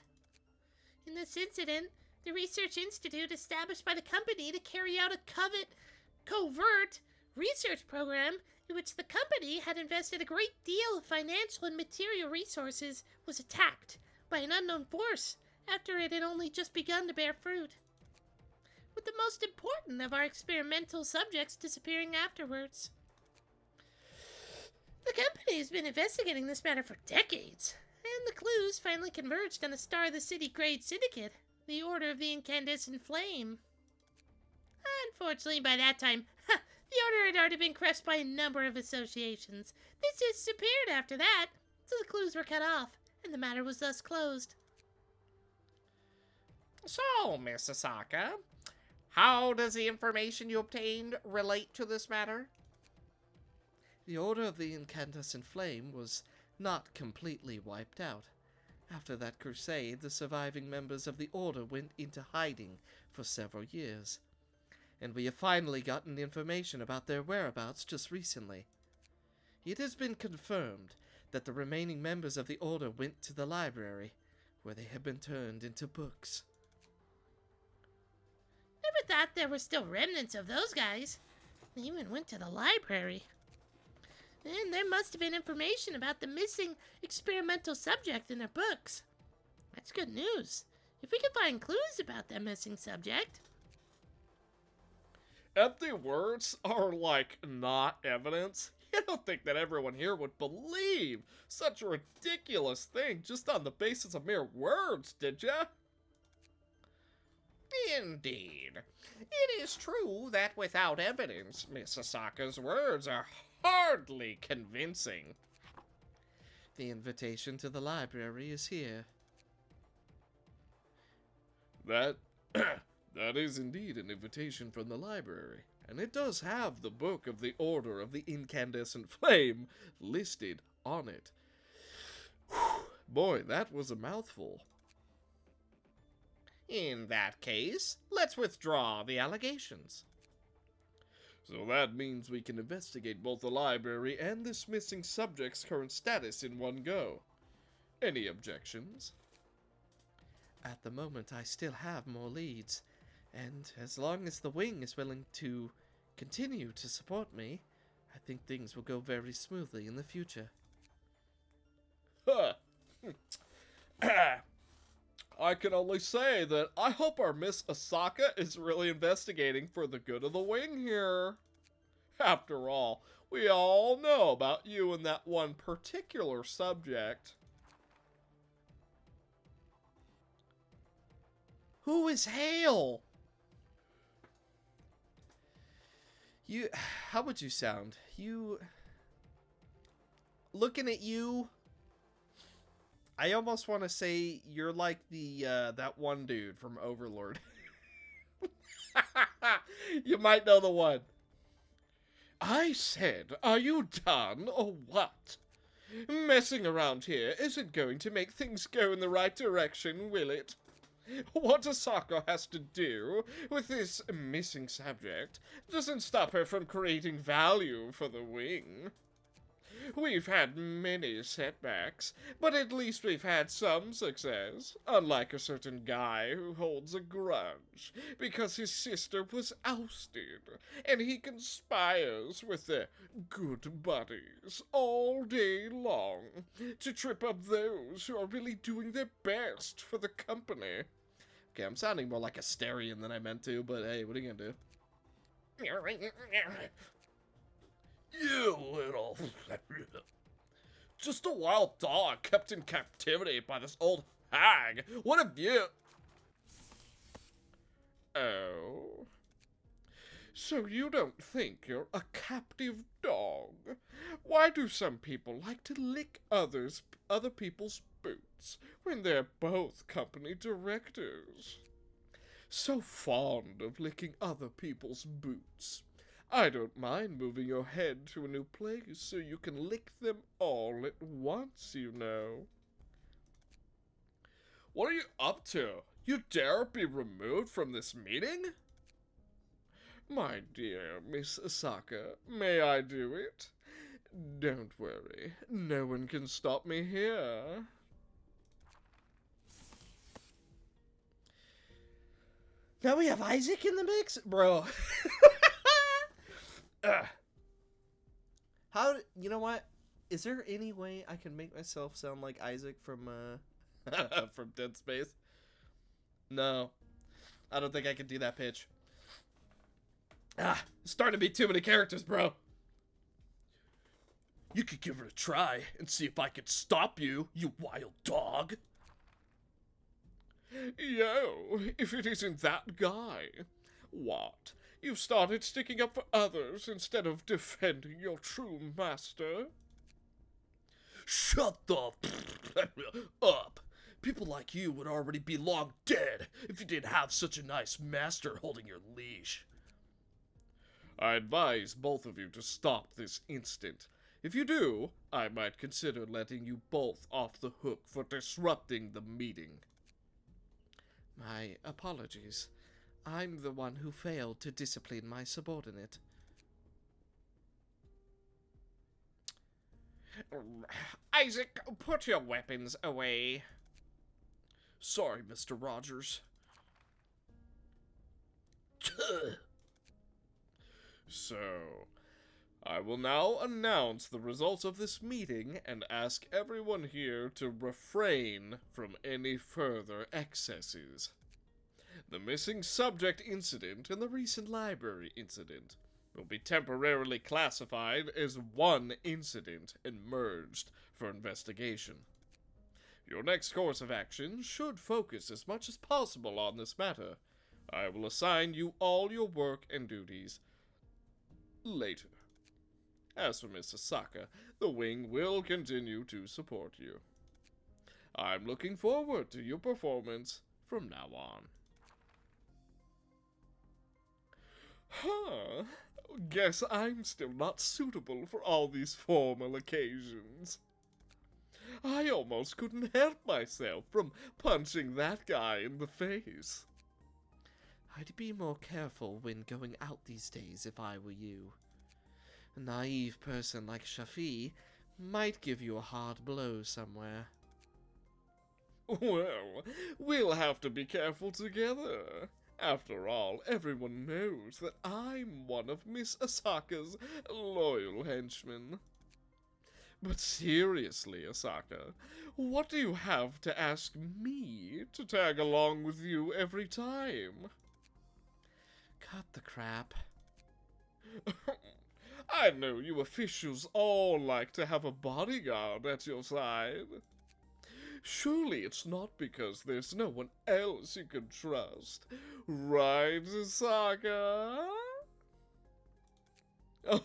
In this incident, the Research Institute established by the company to carry out a covert research program in which the company had invested a great deal of financial and material resources was attacked by an unknown force after it had only just begun to bear fruit, with the most important of our experimental subjects disappearing afterwards. The company has been investigating this matter for decades, and the clues finally converged on a Star of the City grade syndicate, the Order of the Incandescent Flame. Unfortunately, by that time, the Order had already been crushed by a number of associations. They disappeared after that, so the clues were cut off, and the matter was thus closed. So, Miss Asaka, how does the information you obtained relate to this matter? The Order of the Incandescent Flame was not completely wiped out. After that crusade, the surviving members of the Order went into hiding for several years, and we have finally gotten information about their whereabouts just recently. It has been confirmed that the remaining members of the Order went to the library, where they have been turned into books. Never thought there were still remnants of those guys. They even went to the library. And there must have been information about the missing experimental subject in their books. That's good news. If we can find clues about that missing subject. Empty words are, like, not evidence. You don't think that everyone here would believe such a ridiculous thing just on the basis of mere words, did ya? Indeed. It is true that without evidence, Miss Asaka's words are hardly convincing. The invitation to the library is here. That is indeed an invitation from the library, and it does have the book of the Order of the Incandescent Flame listed on it. Whew, boy, that was a mouthful. In that case, let's withdraw the allegations. So that means we can investigate both the library and this missing subject's current status in one go. Any objections? At the moment, I still have more leads, and as long as the wing is willing to continue to support me, I think things will go very smoothly in the future. Huh. I can only say that I hope our Miss Asaka is really investigating for the good of the wing here. After all, we all know about you and that one particular subject. Who is Hale? How would you sound? Looking at you, I almost want to say you're like that one dude from Overlord. You might know the one. I said, are you done or what? Messing around here isn't going to make things go in the right direction, will it? What Asaka has to do with this missing subject doesn't stop her from creating value for the wing. We've had many setbacks, but at least we've had some success, unlike a certain guy who holds a grudge because his sister was ousted, and he conspires with their good buddies all day long to trip up those who are really doing their best for the company. Okay, I'm sounding more like a Asterian than I meant to, but hey, what are you gonna do? You little... Just a wild dog kept in captivity by this old hag. What have you... Oh. So you don't think you're a captive dog? Why do some people like to lick other people's boots when they're both company directors? So fond of licking other people's boots. I don't mind moving your head to a new place so you can lick them all at once, you know. What are you up to? You dare be removed from this meeting? My dear Miss Asaka, may I do it? Don't worry, no one can stop me here. Now we have Isaac in the mix? Bro. You know what? Is there any way I can make myself sound like Isaac from, from Dead Space? No. I don't think I can do that pitch. It's starting to be too many characters, bro. You could give it a try and see if I could stop you, you wild dog. Yo, if it isn't that guy. What? You've started sticking up for others instead of defending your true master? Shut the up. People like you would already be long dead if you didn't have such a nice master holding your leash. I advise both of you to stop this instant. If you do, I might consider letting you both off the hook for disrupting the meeting. My apologies. I'm the one who failed to discipline my subordinate. Isaac, put your weapons away. Sorry, Mr. Rogers. So, I will now announce the results of this meeting and ask everyone here to refrain from any further excesses. The missing subject incident and the recent library incident will be temporarily classified as one incident and merged for investigation. Your next course of action should focus as much as possible on this matter. I will assign you all your work and duties later. As for Miss Asaka, the wing will continue to support you. I'm looking forward to your performance from now on. Huh? Guess I'm still not suitable for all these formal occasions. I almost couldn't help myself from punching that guy in the face. I'd be more careful when going out these days if I were you. A naive person like Shafi might give you a hard blow somewhere. Well, we'll have to be careful together. After all, everyone knows that I'm one of Miss Asaka's loyal henchmen. But seriously, Asaka, what do you have to ask me to tag along with you every time? Cut the crap. I know you officials all like to have a bodyguard at your side. Surely it's not because there's no one else you can trust, right, Asaka?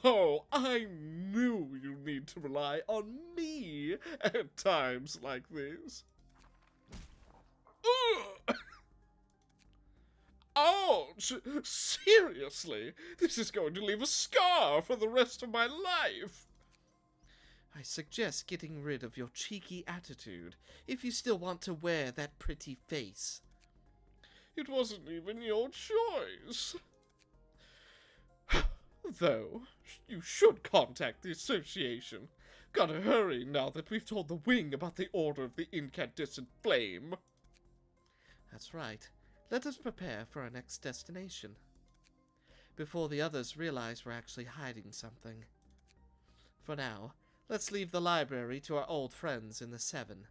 Oh, I knew you need to rely on me at times like this. Ugh! Ouch! Seriously, this is going to leave a scar for the rest of my life. I suggest getting rid of your cheeky attitude if you still want to wear that pretty face. It wasn't even your choice. Though, you should contact the association. Gotta hurry now that we've told the wing about the Order of the Incandescent Flame. That's right. Let us prepare for our next destination. Before the others realize we're actually hiding something. For now, let's leave the library to our old friends in the Seven.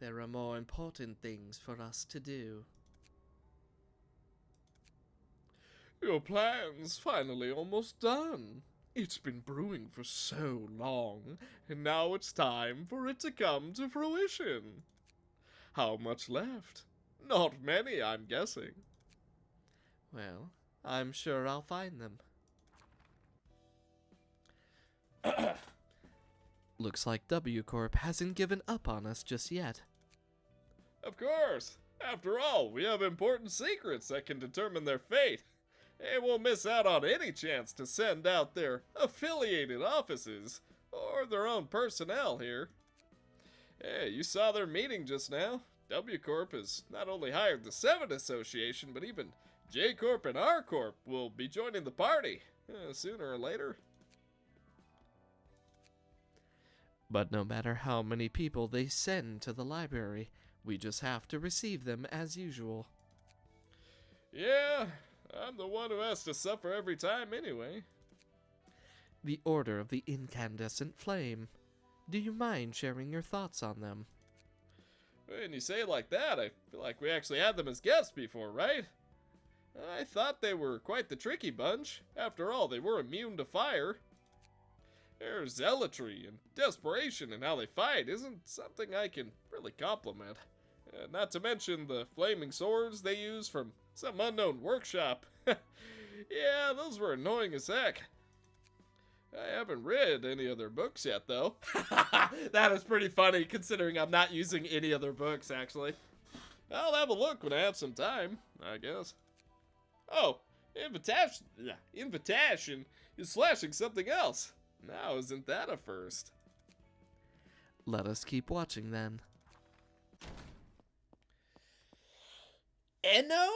There are more important things for us to do. Your plan's finally almost done. It's been brewing for so long, and now it's time for it to come to fruition. How much left? Not many, I'm guessing. Well, I'm sure I'll find them. Looks like W Corp hasn't given up on us just yet. Of course. After all, we have important secrets that can determine their fate. They won't miss out on any chance to send out their affiliated offices or their own personnel here. Hey, you saw their meeting just now. W Corp has not only hired the 7 Association, but even J Corp and R Corp will be joining the party sooner or later. But no matter how many people they send to the library, we just have to receive them as usual. Yeah, I'm the one who has to suffer every time anyway. The Order of the Incandescent Flame. Do you mind sharing your thoughts on them? When you say it like that, I feel like we actually had them as guests before, right? I thought they were quite the tricky bunch. After all, they were immune to fire. Their zealotry and desperation in how they fight isn't something I can really compliment. Not to mention the flaming swords they use from some unknown workshop. Yeah, those were annoying as heck. I haven't read any of their books yet, though. That is pretty funny, considering I'm not using any other books, actually. I'll have a look when I have some time, I guess. Oh, Invitation is slashing something else. Now, isn't that a first? Let us keep watching then. Eno?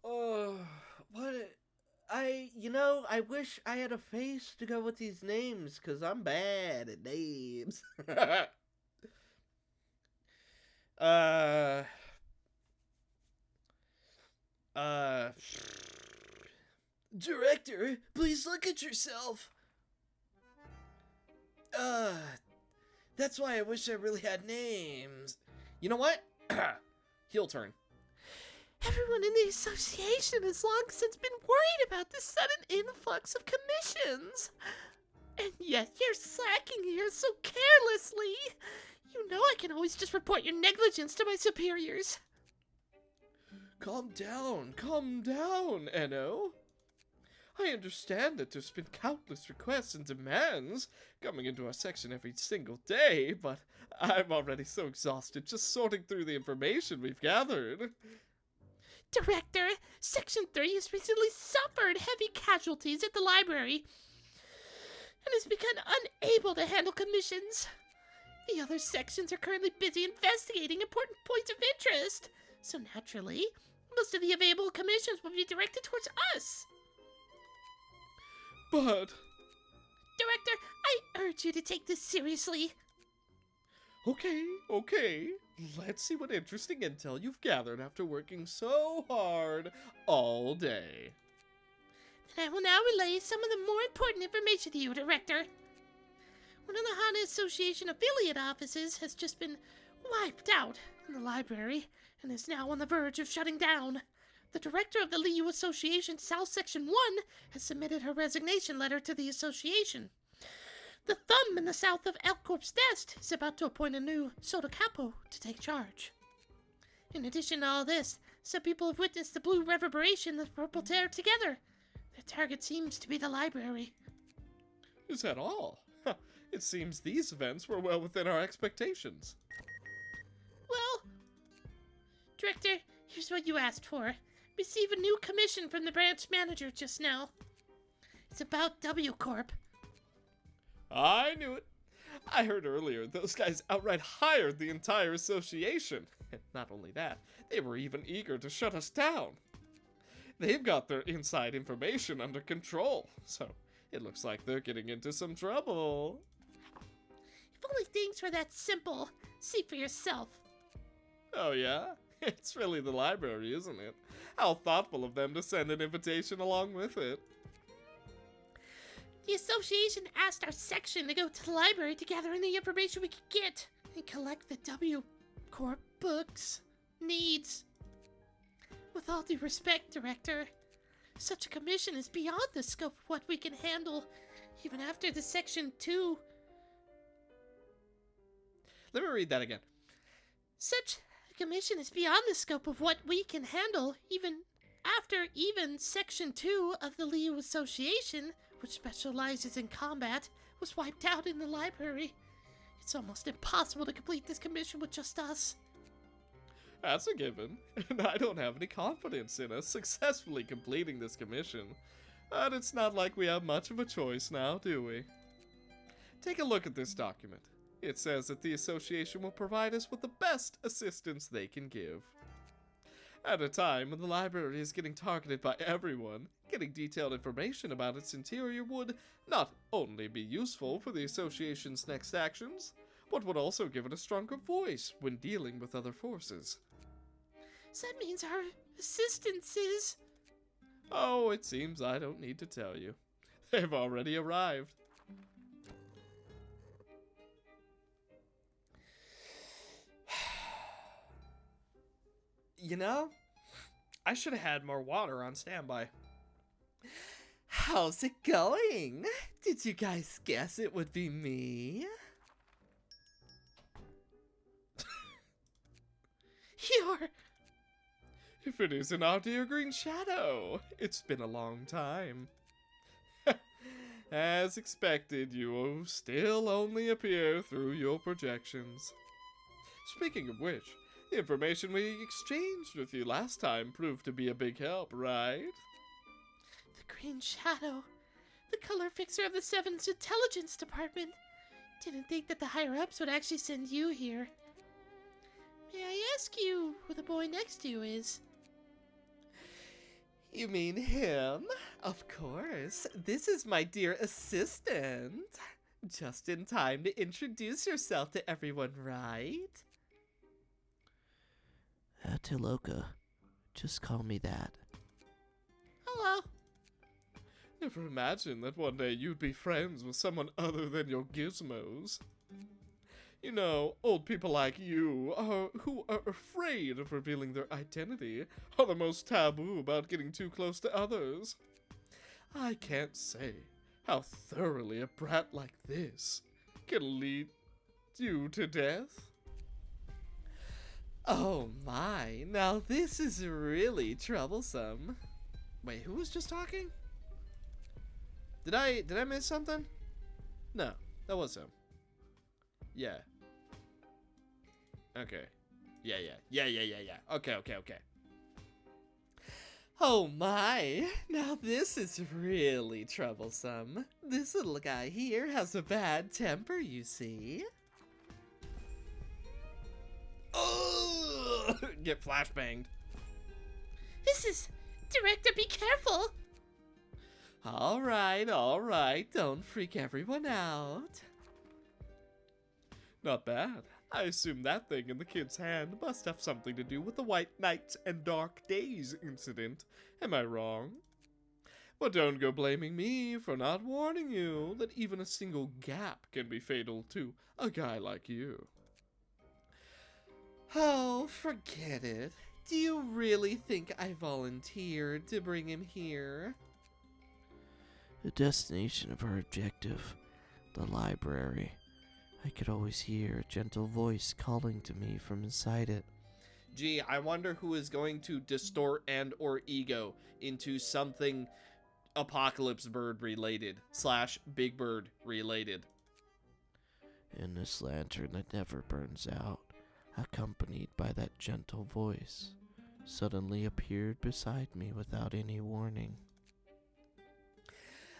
What? I wish I had a face to go with these names, because I'm bad at names. Director, please look at yourself. That's why I wish I really had names. You know what? Heel turn. Everyone in the association has long since been worried about this sudden influx of commissions. And yet you're slacking here so carelessly. You know I can always just report your negligence to my superiors. Calm down, Eno. I understand that there's been countless requests and demands coming into our section every single day, but I'm already so exhausted just sorting through the information we've gathered. Director, Section 3 has recently suffered heavy casualties at the library and has become unable to handle commissions. The other sections are currently busy investigating important points of interest, so naturally, most of the available commissions will be directed towards us. But... Director, I urge you to take this seriously. Okay. Let's see what interesting intel you've gathered after working so hard all day. Then I will now relay some of the more important information to you, Director. One of the HANA Association affiliate offices has just been wiped out in the library and is now on the verge of shutting down. The director of the Liu Association South Section 1 has submitted her resignation letter to the association. The thumb in the south of Elcorp's desk is about to appoint a new Soda Capo to take charge. In addition to all this, some people have witnessed the blue reverberation and the purple tear together. Their target seems to be the library. Is that all? It seems these events were well within our expectations. Well, Director, here's what you asked for. Receive a new commission from the branch manager just now. It's about W Corp. I knew it. I heard earlier those guys outright hired the entire association. And not only that, they were even eager to shut us down. They've got their inside information under control, so it looks like they're getting into some trouble. If only things were that simple. See for yourself. Oh yeah? It's really the library, isn't it? How thoughtful of them to send an invitation along with it. The association asked our section to go to the library to gather any information we could get and collect the W Corp books needs. With all due respect, Director, such a commission is beyond the scope of what we can handle, even after the Section 2. Let me read that again. Such a commission is beyond the scope of what we can handle, even after Section 2 of the Liu Association, which specializes in combat, was wiped out in the library. It's almost impossible to complete this commission with just us. That's a given, and I don't have any confidence in us successfully completing this commission. But it's not like we have much of a choice now, do we? Take a look at this document. It says that the association will provide us with the best assistance they can give. At a time when the library is getting targeted by everyone, getting detailed information about its interior would not only be useful for the association's next actions, but would also give it a stronger voice when dealing with other forces. So that means our assistance is... Oh, it seems I don't need to tell you. They've already arrived. You know, I should have had more water on standby. How's it going? Did you guys guess it would be me? You're... If it isn't our dear Green Shadow, it's been a long time. As expected, you still only appear through your projections. Speaking of which, the information we exchanged with you last time proved to be a big help, right? The Green Shadow. The color fixer of the Seven's Intelligence Department. Didn't think that the higher-ups would actually send you here. May I ask you who the boy next to you is? You mean him? Of course. This is my dear assistant. Just in time to introduce yourself to everyone, right? Tiloka. Just call me that. Hello. Never imagined that one day you'd be friends with someone other than your gizmos. You know, old people like you, who are afraid of revealing their identity, are the most taboo about getting too close to others. I can't say how thoroughly a brat like this can lead you to death. Oh my, now this is really troublesome. Wait, who was just talking? Did I miss something? No, that was him. Yeah. Okay. Yeah. Okay. Oh my, now this is really troublesome. This little guy here has a bad temper, you see. Oh! Get flashbanged. This is... Director, be careful! All right, don't freak everyone out. Not bad. I assume that thing in the kid's hand must have something to do with the White Nights and Dark Days incident. Am I wrong? But don't go blaming me for not warning you that even a single gap can be fatal to a guy like you. Oh, forget it. Do you really think I volunteered to bring him here? The destination of our objective, the library. I could always hear a gentle voice calling to me from inside it. Gee, I wonder who is going to distort and or ego into something Apocalypse Bird related / Big Bird related. In this lantern that never burns out, accompanied by that gentle voice, suddenly appeared beside me without any warning.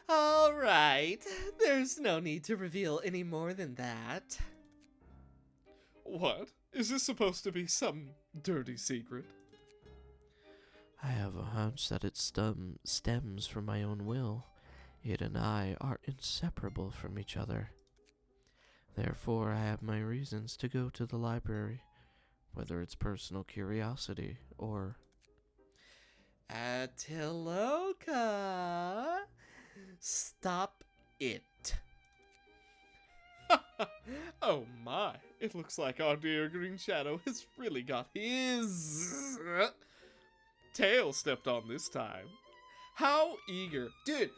All right, there's no need to reveal any more than that. What? Is this supposed to be some dirty secret? I have a hunch that it stems from my own will. It and I are inseparable from each other. Therefore, I have my reasons to go to the library, whether it's personal curiosity or... Atiloka! Stop it. Oh my, it looks like our dear Green Shadow has really got his tail stepped on this time. How eager. Dude,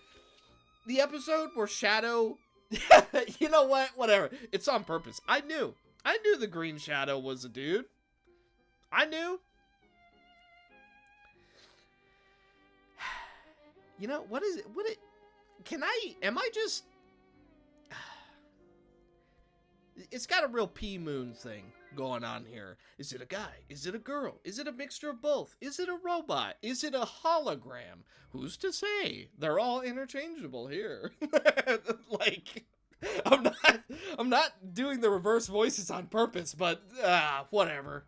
the episode where Shadow... You know what? Whatever. It's on purpose. I knew the Green Shadow was a dude. I knew. You know, what is it? Am I just... It's got a real P-Moon thing going on here. Is it a guy? Is it a girl? Is it a mixture of both? Is it a robot? Is it a hologram? Who's to say? They're all interchangeable here. Like, I'm not doing the reverse voices on purpose, but whatever.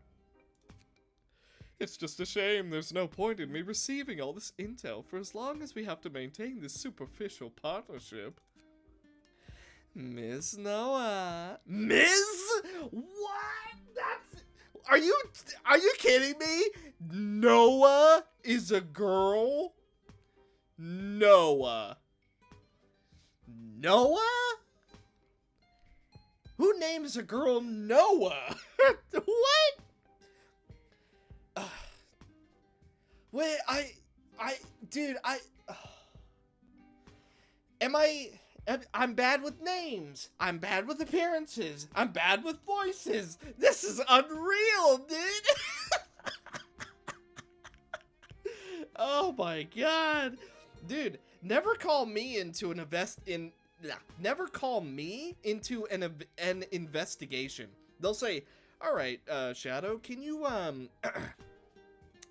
It's just a shame there's no point in me receiving all this intel for as long as we have to maintain this superficial partnership. Miss Noah. Ms. What? Are you kidding me? Noah is a girl? Noah. Who names a girl Noah? What? Wait, dude, I'm bad with names. I'm bad with appearances. I'm bad with voices. This is unreal, dude. Oh my god. Dude, never call me into an investigation. They'll say, "All right, Shadow, can you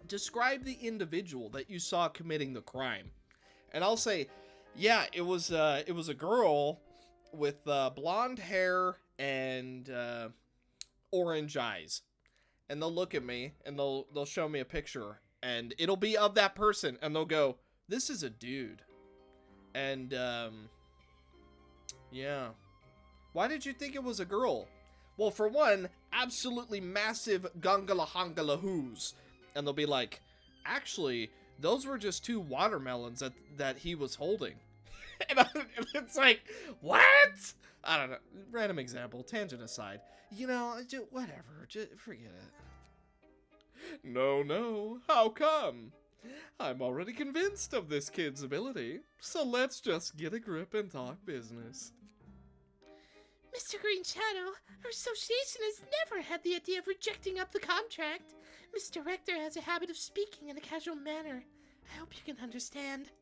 describe the individual that you saw committing the crime?" And I'll say, "Yeah, it was a girl with blonde hair and orange eyes." And they'll look at me and they'll show me a picture and it'll be of that person and they'll go, "This is a dude." And yeah. Why did you think it was a girl? Well, for one, absolutely massive gongala hongala hoos. And they'll be like, "Actually, those were just 2 watermelons that he was holding." And it's like, what? I don't know. Random example, tangent aside. You know, whatever. Just forget it. No, how come? I'm already convinced of this kid's ability, so let's just get a grip and talk business. Mr. Green Shadow, our association has never had the idea of rejecting up the contract. Mr. Rector has a habit of speaking in a casual manner. I hope you can understand.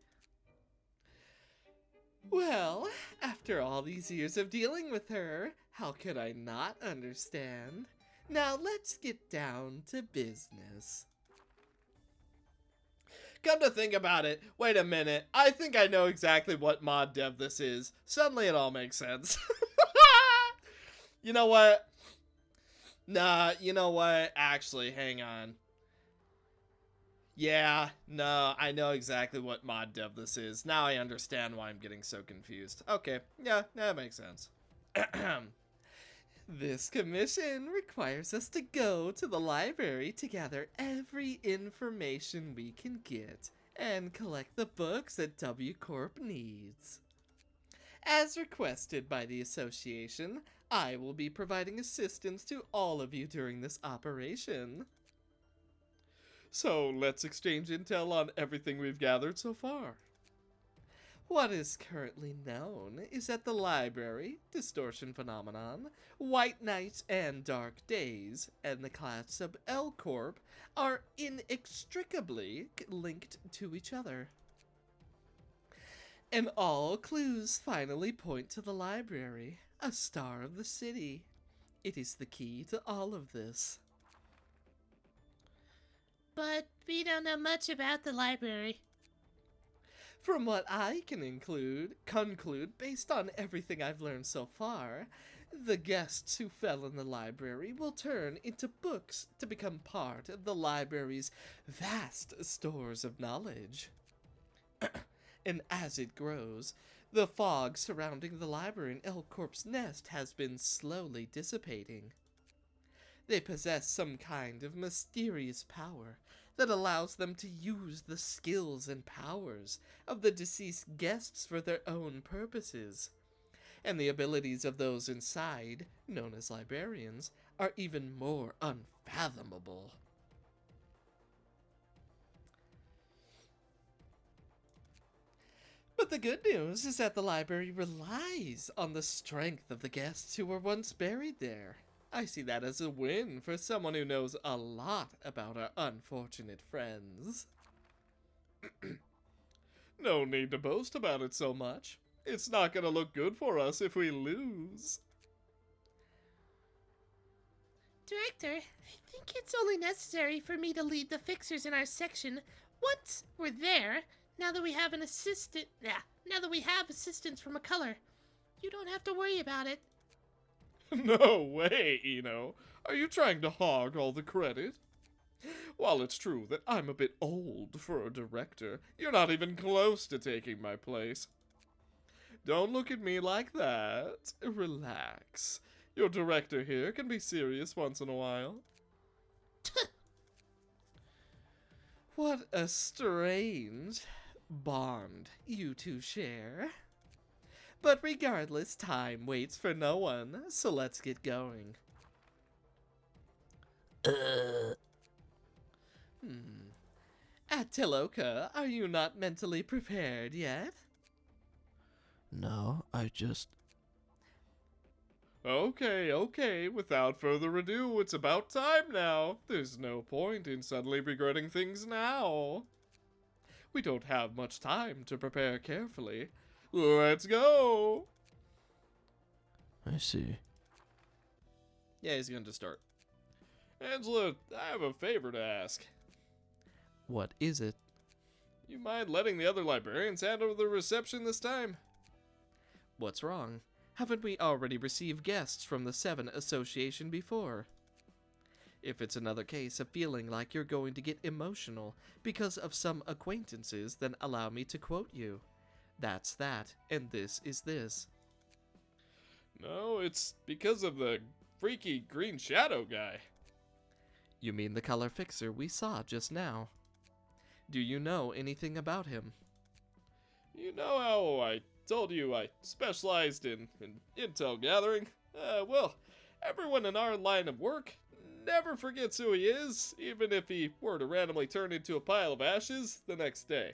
Well, after all these years of dealing with her, how could I not understand? Now let's get down to business. Come to think about it, wait a minute. I think I know exactly what mod dev this is. Suddenly it all makes sense. You know what? Nah, you know what? Actually, hang on. Yeah, no, I know exactly what mod dev this is. Now I understand why I'm getting so confused. Okay, yeah, that makes sense. This commission requires us to go to the library to gather every information we can get and collect the books that W Corp needs. As requested by the association, I will be providing assistance to all of you during this operation. So let's exchange intel on everything we've gathered so far. What is currently known is that the library, distortion phenomenon, white nights and dark days, and the class of L Corp are inextricably linked to each other. And all clues finally point to the library, a star of the city. It is the key to all of this. But we don't know much about the library. From what I can conclude based on everything I've learned so far, the guests who fell in the library will turn into books to become part of the library's vast stores of knowledge. And as it grows, the fog surrounding the library in L Corp's nest has been slowly dissipating. They possess some kind of mysterious power that allows them to use the skills and powers of the deceased guests for their own purposes. And the abilities of those inside, known as librarians, are even more unfathomable. But the good news is that the library relies on the strength of the guests who were once buried there. I see that as a win for someone who knows a lot about our unfortunate friends. No need to boast about it so much. It's not gonna look good for us if we lose. Director, I think it's only necessary for me to lead the fixers in our section once we're there, now that we have assistance from a color. You don't have to worry about it. No way, Eno. Are you trying to hog all the credit? While it's true that I'm a bit old for a director, you're not even close to taking my place. Don't look at me like that. Relax. Your director here can be serious once in a while. What a strange bond you two share. But regardless, time waits for no one, so let's get going. Atiloka, are you not mentally prepared yet? No, I just... Okay, without further ado, it's about time now. There's no point in suddenly regretting things now. We don't have much time to prepare carefully. Let's go! I see. Yeah, he's going to start. Angela, I have a favor to ask. What is it? You mind letting the other librarians handle the reception this time? What's wrong? Haven't we already received guests from the Seven Association before? If it's another case of feeling like you're going to get emotional because of some acquaintances, then allow me to quote you. That's that, and this is this. No, it's because of the freaky green shadow guy. You mean the color fixer we saw just now? Do you know anything about him? You know how I told you I specialized in intel gathering? Well, everyone in our line of work never forgets who he is, even if he were to randomly turn into a pile of ashes the next day.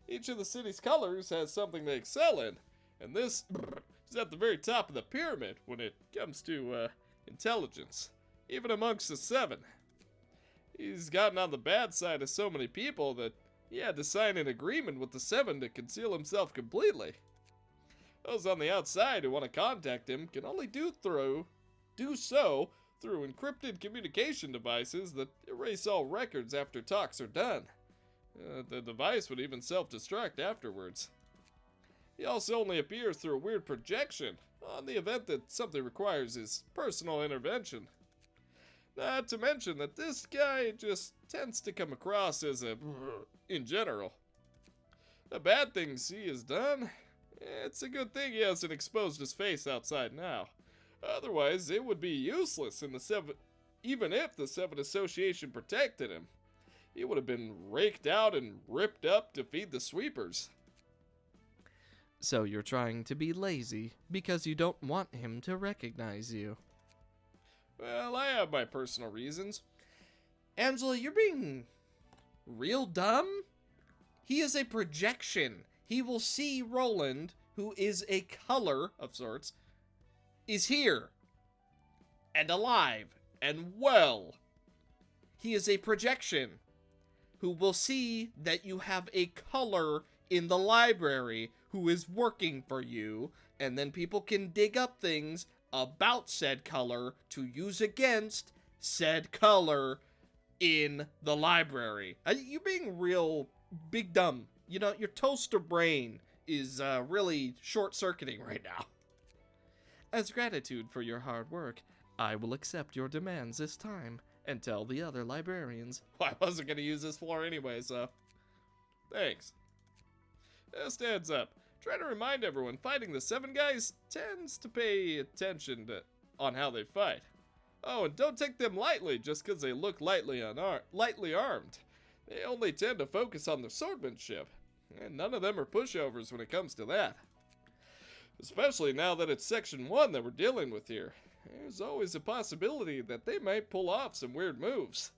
Each of the city's colors has something they excel in, and this is at the very top of the pyramid when it comes to intelligence, even amongst the Seven. He's gotten on the bad side of so many people that he had to sign an agreement with the Seven to conceal himself completely. Those on the outside who want to contact him can only do so through encrypted communication devices that erase all records after talks are done. The device would even self-destruct afterwards. He also only appears through a weird projection on the event that something requires his personal intervention. Not to mention that this guy just tends to come across as in general. The bad things he has done, it's a good thing he hasn't exposed his face outside now. Otherwise, it would be useless in the Seven, even if the Seven Association protected him. He would have been raked out and ripped up to feed the sweepers. So you're trying to be lazy because you don't want him to recognize you. Well, I have my personal reasons. Angela, you're being real dumb? He is a projection. He will see Roland, who is a color of sorts, is here. And alive. And well. He is a projection who will see that you have a color in the library who is working for you, and then people can dig up things about said color to use against said color in the library. You're being real big dumb. You know, your toaster brain is really short-circuiting right now. As gratitude for your hard work, I will accept your demands this time and tell the other librarians. Well, I wasn't going to use this floor anyway, so thanks. Just heads up. Try to remind everyone fighting the Seven guys tends to pay attention on how they fight. Oh, and don't take them lightly just because they look lightly armed. They only tend to focus on their swordmanship, and none of them are pushovers when it comes to that. Especially now that it's Section 1 that we're dealing with here. There's always a possibility that they might pull off some weird moves.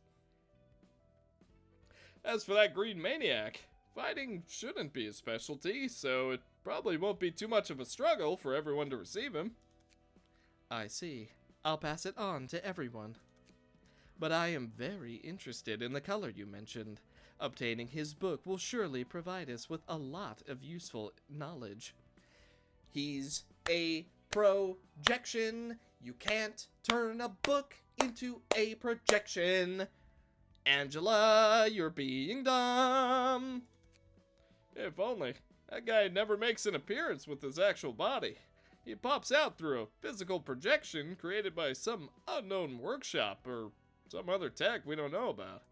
As for that green maniac, fighting shouldn't be his specialty, so it probably won't be too much of a struggle for everyone to receive him. I see. I'll pass it on to everyone. But I am very interested in the color you mentioned. Obtaining his book will surely provide us with a lot of useful knowledge. He's a projection. You can't turn a book into a projection. Angela, you're being dumb. If only. That guy never makes an appearance with his actual body. He pops out through a physical projection created by some unknown workshop or some other tech we don't know about.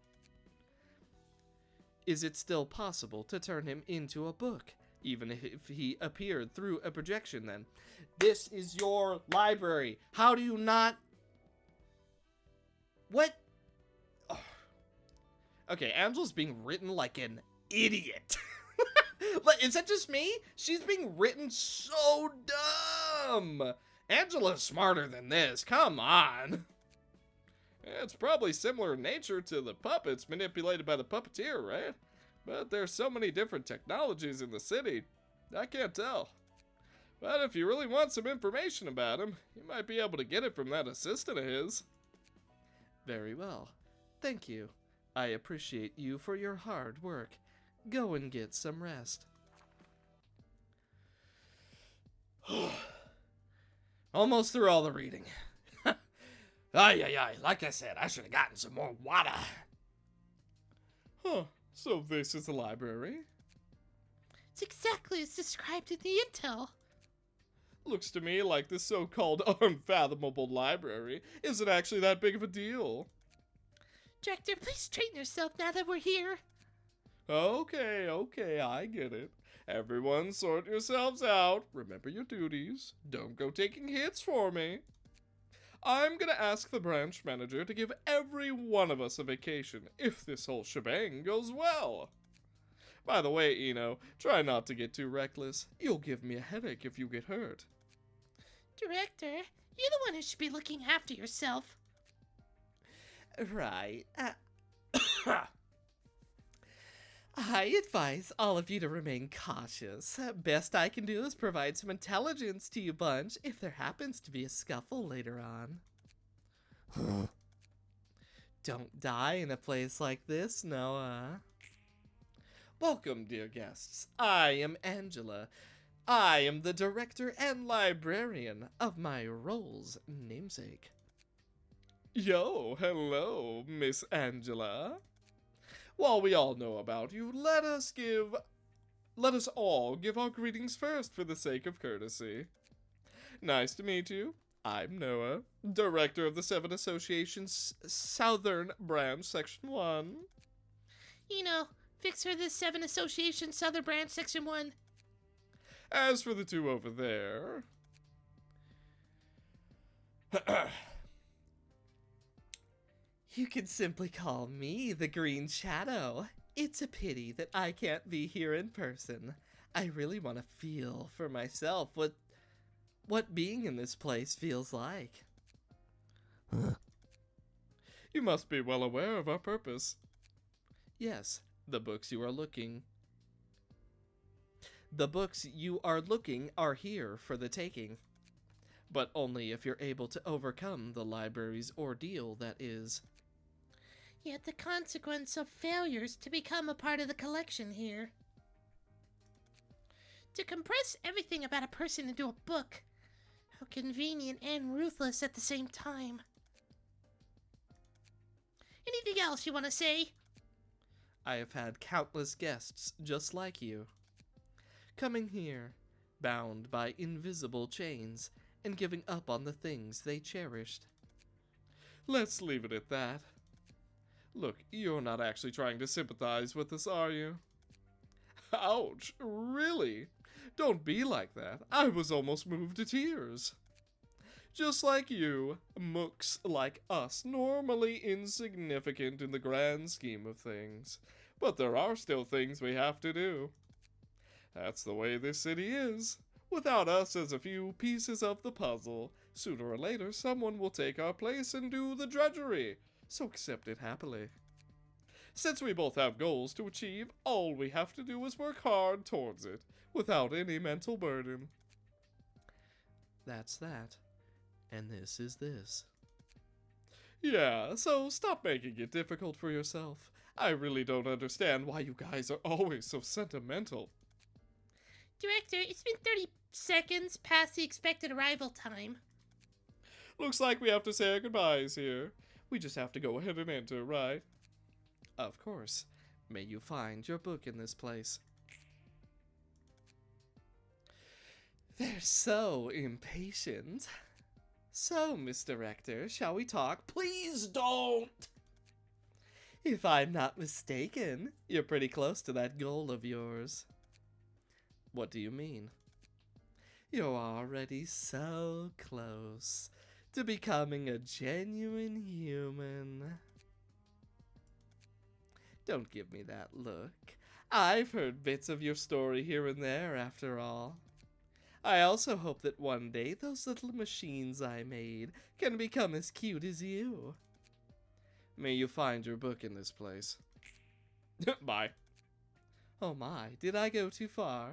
Is it still possible to turn him into a book, even if he appeared through a projection then? This is your library. How do you not... What? Ugh. Okay, Angela's being written like an idiot. Is that just me? She's being written so dumb. Angela's smarter than this. Come on. It's probably similar in nature to the puppets manipulated by the puppeteer, right? But there's so many different technologies in the city, I can't tell. But if you really want some information about him, you might be able to get it from that assistant of his. Very well. Thank you. I appreciate you for your hard work. Go and get some rest. Almost through all the reading. Ay. Like I said, I should have gotten some more water. Huh, so this is the library? It's exactly as described in the intel. Looks to me like this so-called unfathomable library isn't actually that big of a deal. Director, please straighten yourself now that we're here. Okay, I get it. Everyone sort yourselves out. Remember your duties. Don't go taking hits for me. I'm gonna ask the branch manager to give every one of us a vacation if this whole shebang goes well. By the way, Eno, try not to get too reckless. You'll give me a headache if you get hurt. Director, you're the one who should be looking after yourself. Right. I advise all of you to remain cautious. Best I can do is provide some intelligence to you bunch if there happens to be a scuffle later on. Don't die in a place like this, Noah. Welcome, dear guests. I am Angela. I am the director and librarian of my role's namesake. Yo, hello, Miss Angela. While we all know about you, let us all give our greetings first for the sake of courtesy. Nice to meet you. I'm Noah, director of the Seven Association's Southern Branch, Section 1. You know, fix her the 7 Association Southern Branch Section 1. As for the two over there... You can simply call me the Green Shadow. It's a pity that I can't be here in person. I really want to feel for myself what being in this place feels like. You must be well aware of our purpose. Yes, the books you are looking are here for the taking. But only if you're able to overcome the library's ordeal, that is. Yet the consequence of failures to become a part of the collection here. To compress everything about a person into a book. How convenient and ruthless at the same time. Anything else you want to say? I have had countless guests just like you. Coming here, bound by invisible chains, and giving up on the things they cherished. Let's leave it at that. Look, you're not actually trying to sympathize with us, are you? Ouch, really? Don't be like that. I was almost moved to tears. Just like you, mooks like us, normally insignificant in the grand scheme of things. But there are still things we have to do. That's the way this city is. Without us as a few pieces of the puzzle, sooner or later someone will take our place and do the drudgery. So accept it happily. Since we both have goals to achieve, all we have to do is work hard towards it, without any mental burden. That's that. And this is this. Yeah, so stop making it difficult for yourself. I really don't understand why you guys are always so sentimental. Director, it's been 30 seconds past the expected arrival time. Looks like we have to say our goodbyes here. We just have to go ahead and enter, right? Of course. May you find your book in this place. They're so impatient. So, Mr. Rector, shall we talk? Please don't! If I'm not mistaken, you're pretty close to that goal of yours. What do you mean? You're already so close to becoming a genuine human. Don't give me that look. I've heard bits of your story here and there, after all. I also hope that one day those little machines I made can become as cute as you. May you find your book in this place. Bye. Oh my, did I go too far?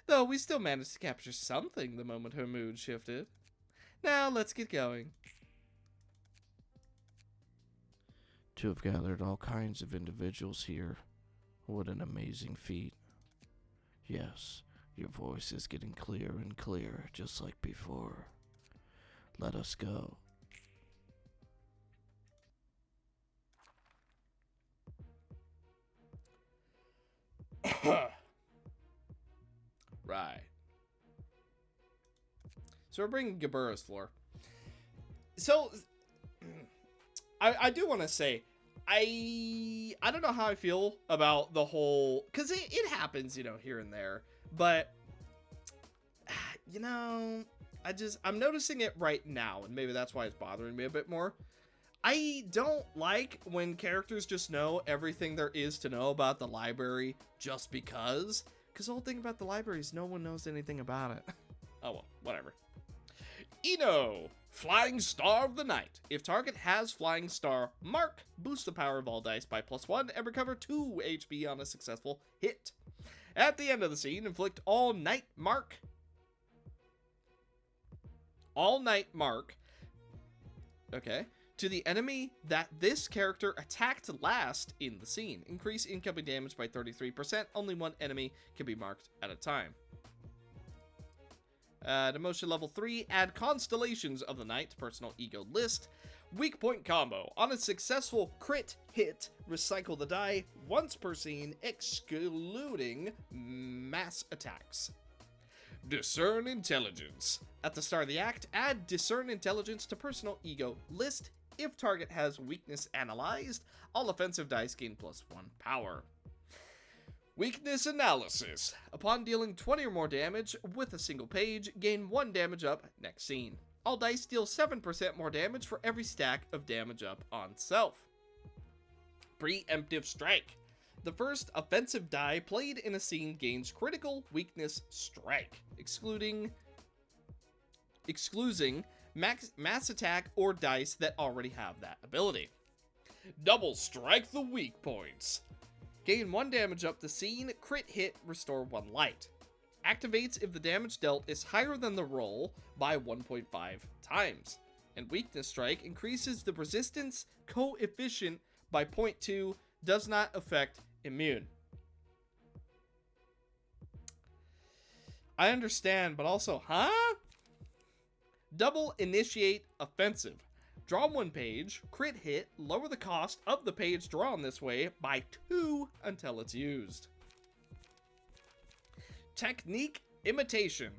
Though we still managed to capture something the moment her mood shifted. Now let's get going. To have gathered all kinds of individuals here, what an amazing feat. Yes, your voice is getting clearer and clearer, just like before. Let us go. Right. So we're bringing Gabura's floor. So, I do want to say, I don't know how I feel about the whole, because it happens, you know, here and there, but, you know, I'm noticing it right now, and maybe that's why it's bothering me a bit more. I don't like when characters just know everything there is to know about the library just because the whole thing about the library is no one knows anything about it. Oh well, whatever. Eno, Flying Star of the Night. If target has Flying Star, mark, boost the power of all dice by +1 and recover 2 HP on a successful hit. At the end of the scene, inflict all night mark. Okay. To the enemy that this character attacked last in the scene. Increase incoming damage by 33%. Only one enemy can be marked at a time. Emotion level 3. Add Constellations of the Night to personal ego list. Weak point combo. On a successful crit hit, recycle the die once per scene, excluding mass attacks. Discern Intelligence. At the start of the act, add Discern Intelligence to personal ego list. If target has weakness analyzed, all offensive dice gain +1 power. Weakness Analysis. Upon dealing 20 or more damage with a single page, gain 1 damage up next scene. All dice deal 7% more damage for every stack of damage up on self. Preemptive Strike. The first offensive die played in a scene gains critical weakness strike, excluding mass attack or dice that already have that ability. Double Strike the Weak Points. Gain 1 damage up the scene, crit hit, restore 1 light. Activates if the damage dealt is higher than the roll by 1.5 times. And Weakness Strike increases the resistance coefficient by 0.2, does not affect immune. I understand, but also, huh? Double Initiate Offensive. Draw 1 page, crit hit, lower the cost of the page drawn this way by 2 until it's used. Technique Imitation.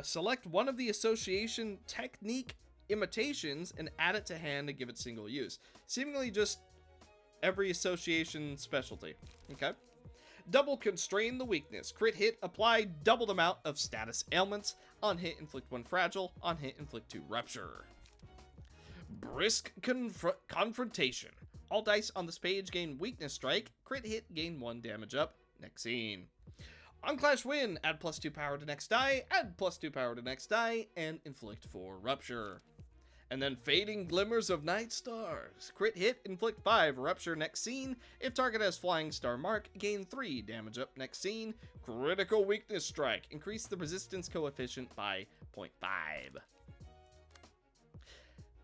Select one of the association technique imitations and add it to hand to give it single use. Seemingly just every association specialty. Okay. Double Constrain the Weakness. Crit hit, apply doubled amount of status ailments. On hit, inflict 1 fragile. On hit, inflict 2 rupture. Brisk Confrontation. All dice on this page gain Weakness Strike. Crit hit, gain 1 damage up. Next scene. On Clash Win, add +2 power to next die, add +2 power to next die, and inflict 4 rupture. And then Fading Glimmers of Night Stars. Crit hit, inflict 5 rupture next scene. If target has Flying Star mark, gain 3 damage up next scene. Critical Weakness Strike. Increase the resistance coefficient by 0.5.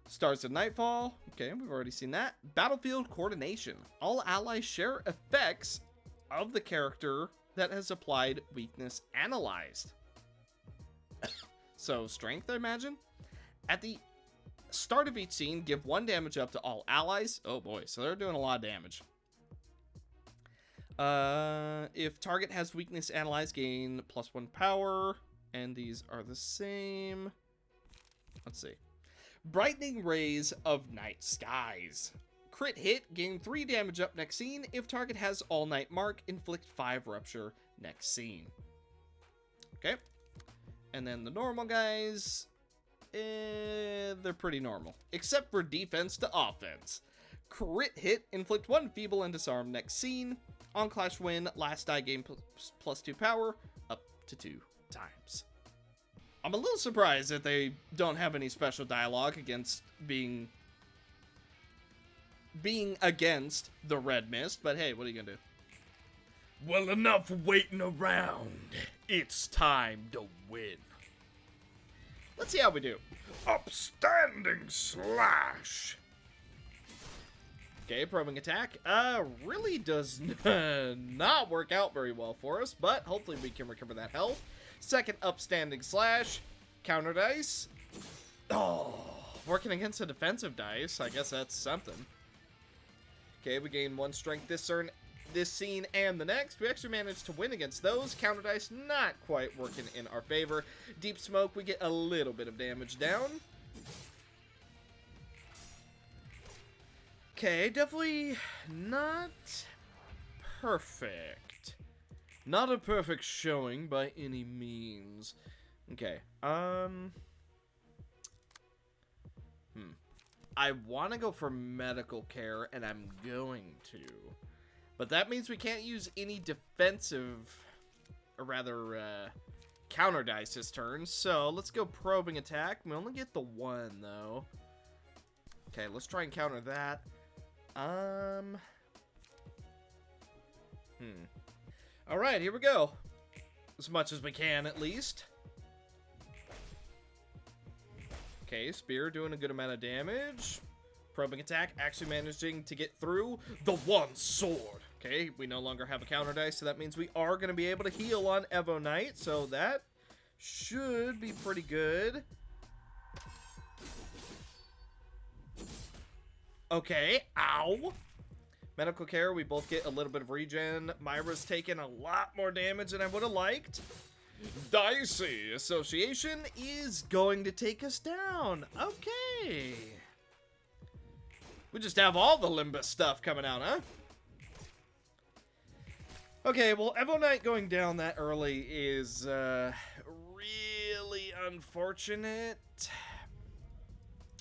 Stars of Nightfall. Okay, we've already seen that. Battlefield Coordination. All allies share effects of the character that has applied weakness analyzed. So, strength, I imagine? At the start of each scene, give 1 damage up to all allies. Oh boy, so they're doing a lot of damage. If target has weakness analyzed, gain +1 power, and these are the same. Let's see. Brightening Rays of Night Skies. Crit hit, gain 3 damage up next scene. If target has All Night Mark, inflict 5 rupture next scene. Okay. And then the normal guys, they're pretty normal. Except for defense to offense. Crit hit, inflict 1 feeble and disarm next scene. On Clash win, last die gain +2 power, up to 2 times. I'm a little surprised that they don't have any special dialogue against being against the Red Mist, but hey, what are you gonna do? Well, enough waiting around. It's time to win. Let's see how we do. Upstanding slash. Okay, probing attack. Really does not work out very well for us, but hopefully we can recover that health. Second upstanding slash. Counter dice. Oh, working against a defensive dice. I guess that's something. Okay, we gain 1 strength this scene and the next. We actually managed to win against those. Counter dice not quite working in our favor. Deep smoke, we get a little bit of damage down. Okay, definitely not perfect. Not a perfect showing by any means. Okay, I want to go for medical care, and I'm going to. But that means we can't use any defensive, or rather, counter dice this turn. So, let's go probing attack. We only get the 1, though. Okay, let's try and counter that. Alright, here we go. As much as we can, at least. Okay, spear doing a good amount of damage. Probing attack, actually managing to get through the 1 sword. Okay, we no longer have a counter dice, so that means we are going to be able to heal on Evo Knight, so that should be pretty good. Okay, ow. Medical care, we both get a little bit of regen. Myra's taken a lot more damage than I would have liked. Dicey Association is going to take us down. Okay. We just have all the Limbus stuff coming out, huh? Okay, well, Evo Knight going down that early is really unfortunate.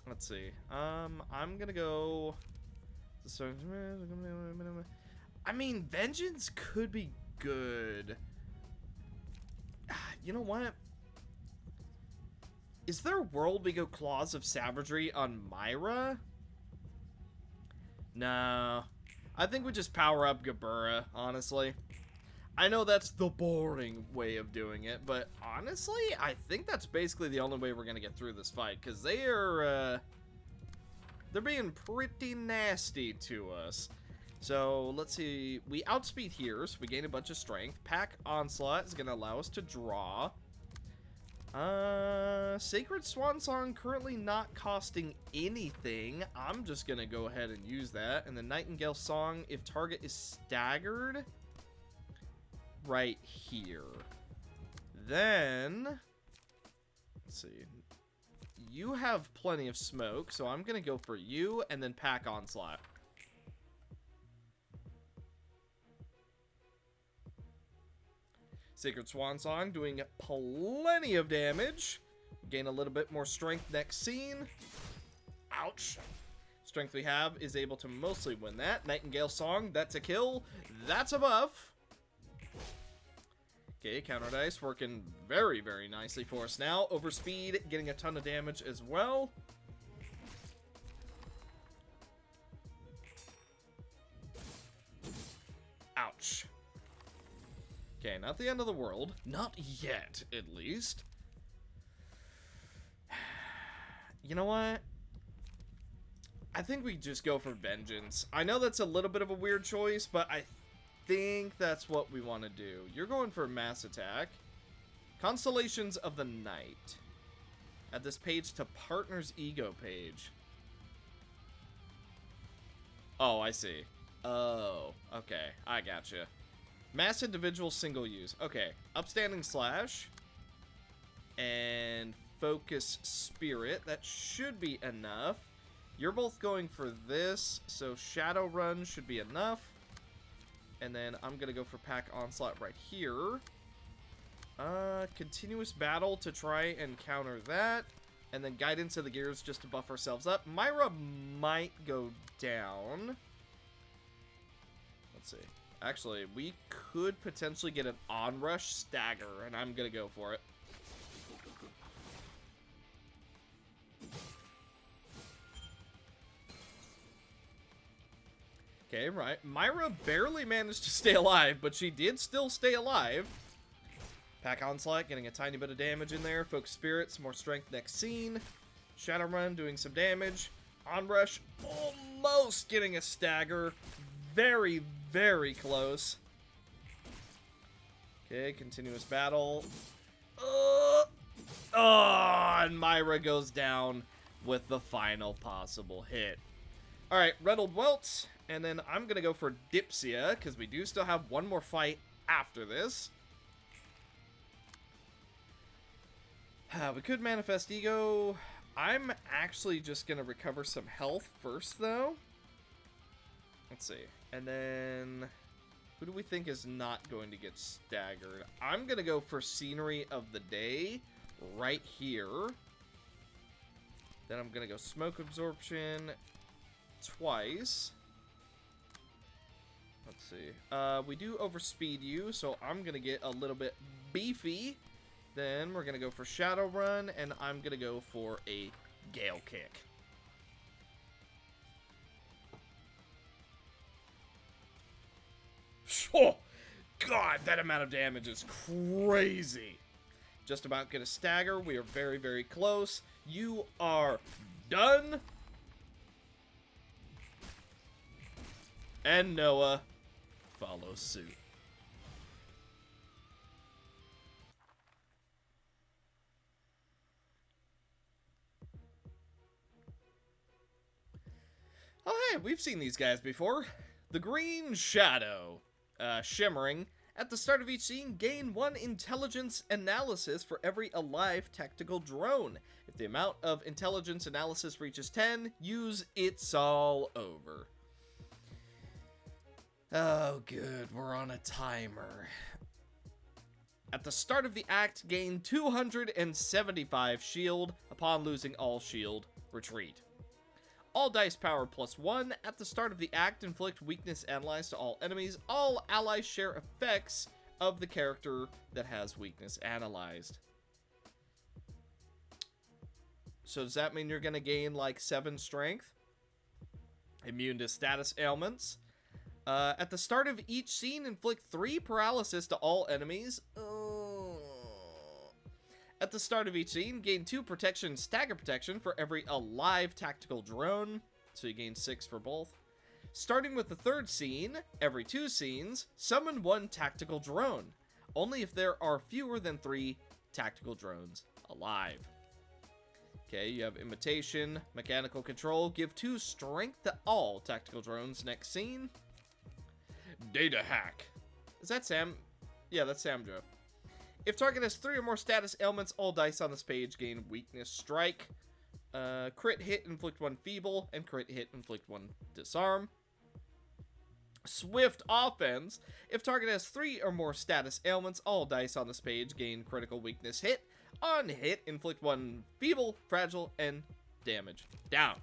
Let's see. I'm gonna go... I mean, Vengeance could be good. You know what? Is there a world we go Claws of Savagery on Myra? No. I think we just power up Gabura, honestly. I know that's the boring way of doing it, but honestly, I think that's basically the only way we're gonna get through this fight, because they are, they're being pretty nasty to us. So, let's see. We outspeed here, so we gain a bunch of strength. Pack Onslaught is gonna allow us to draw. Sacred Swan Song currently not costing anything. I'm just gonna go ahead and use that. And the Nightingale Song, if target is staggered, right here. Then, let's see. You have plenty of smoke, so I'm gonna go for you, and then Pack Onslaught. Sacred Swan Song doing plenty of damage. Gain a little bit more strength next scene. Ouch. Strength we have is able to mostly win that. Nightingale Song, that's a kill. That's a buff. Okay, counter dice working very, very nicely for us now. Overspeed, getting a ton of damage as well. Ouch. Okay, not the end of the world. Not yet, at least. You know what? I think we just go for Vengeance. I know that's a little bit of a weird choice, but I think that's what we want to do. You're going for Mass Attack. Constellations of the Night. Add this page to Partner's Ego page. Oh, I see. Oh, okay. I gotcha. Mass individual single use. Okay. Upstanding slash. And focus spirit. That should be enough. You're both going for this, so Shadow Run should be enough. And then I'm going to go for Pack Onslaught right here. Continuous Battle to try and counter that. And then Guidance of the Gears just to buff ourselves up. Myra might go down. Let's see. Actually, we could potentially get an Onrush Stagger, and I'm going to go for it. Okay, right. Myra barely managed to stay alive, but she did still stay alive. Pack Onslaught, getting a tiny bit of damage in there. Focus Spirit, some more strength next scene. Shadowrun, doing some damage. Onrush, almost getting a stagger. Very, very close. Okay, Continuous Battle. And Myra goes down with the final possible hit. Alright, Reynolds Welts. And then I'm going to go for Dipsia, because we do still have one more fight after this. We could Manifest Ego. I'm actually just going to recover some health first, though. Let's see. And then, who do we think is not going to get staggered? I'm going to go for Scenery of the Day right here. Then I'm going to go Smoke Absorption twice. Let's see. We do overspeed you, so I'm going to get a little bit beefy. Then we're going to go for Shadowrun, and I'm going to go for a Gale Kick. Oh, God, that amount of damage is crazy. Just about get a stagger. We are very, very close. You are done. And Noah follows suit. Oh, hey, we've seen these guys before. The Green Shadow. Shimmering. At the start of each scene, gain 1 intelligence analysis for every alive tactical drone. If the amount of intelligence analysis reaches 10, use It's All Over. Oh, good. We're on a timer. At the start of the act, gain 275 shield. Upon losing all shield, retreat. All dice power +1. At the start of the act, inflict weakness analyzed to all enemies. All allies share effects of the character that has weakness analyzed. So does that mean you're going to gain like 7 strength? Immune to status ailments. At the start of each scene, inflict 3 paralysis to all enemies. At the start of each scene, gain 2 protection, stagger protection for every alive tactical drone. So you gain 6 for both. Starting with the 3rd scene, every 2 scenes, summon 1 tactical drone. Only if there are fewer than 3 tactical drones alive. Okay, you have Imitation, Mechanical Control. Give 2 strength to all tactical drones next scene. Data Hack. Is that Sam? Yeah, that's Samjo. If target has 3 or more status ailments, all dice on this page gain Weakness Strike. Crit hit, inflict 1 feeble, and crit hit, inflict 1 disarm. Swift Offense. If target has 3 or more status ailments, all dice on this page gain critical weakness hit. On hit, inflict 1 feeble, fragile, and damage down.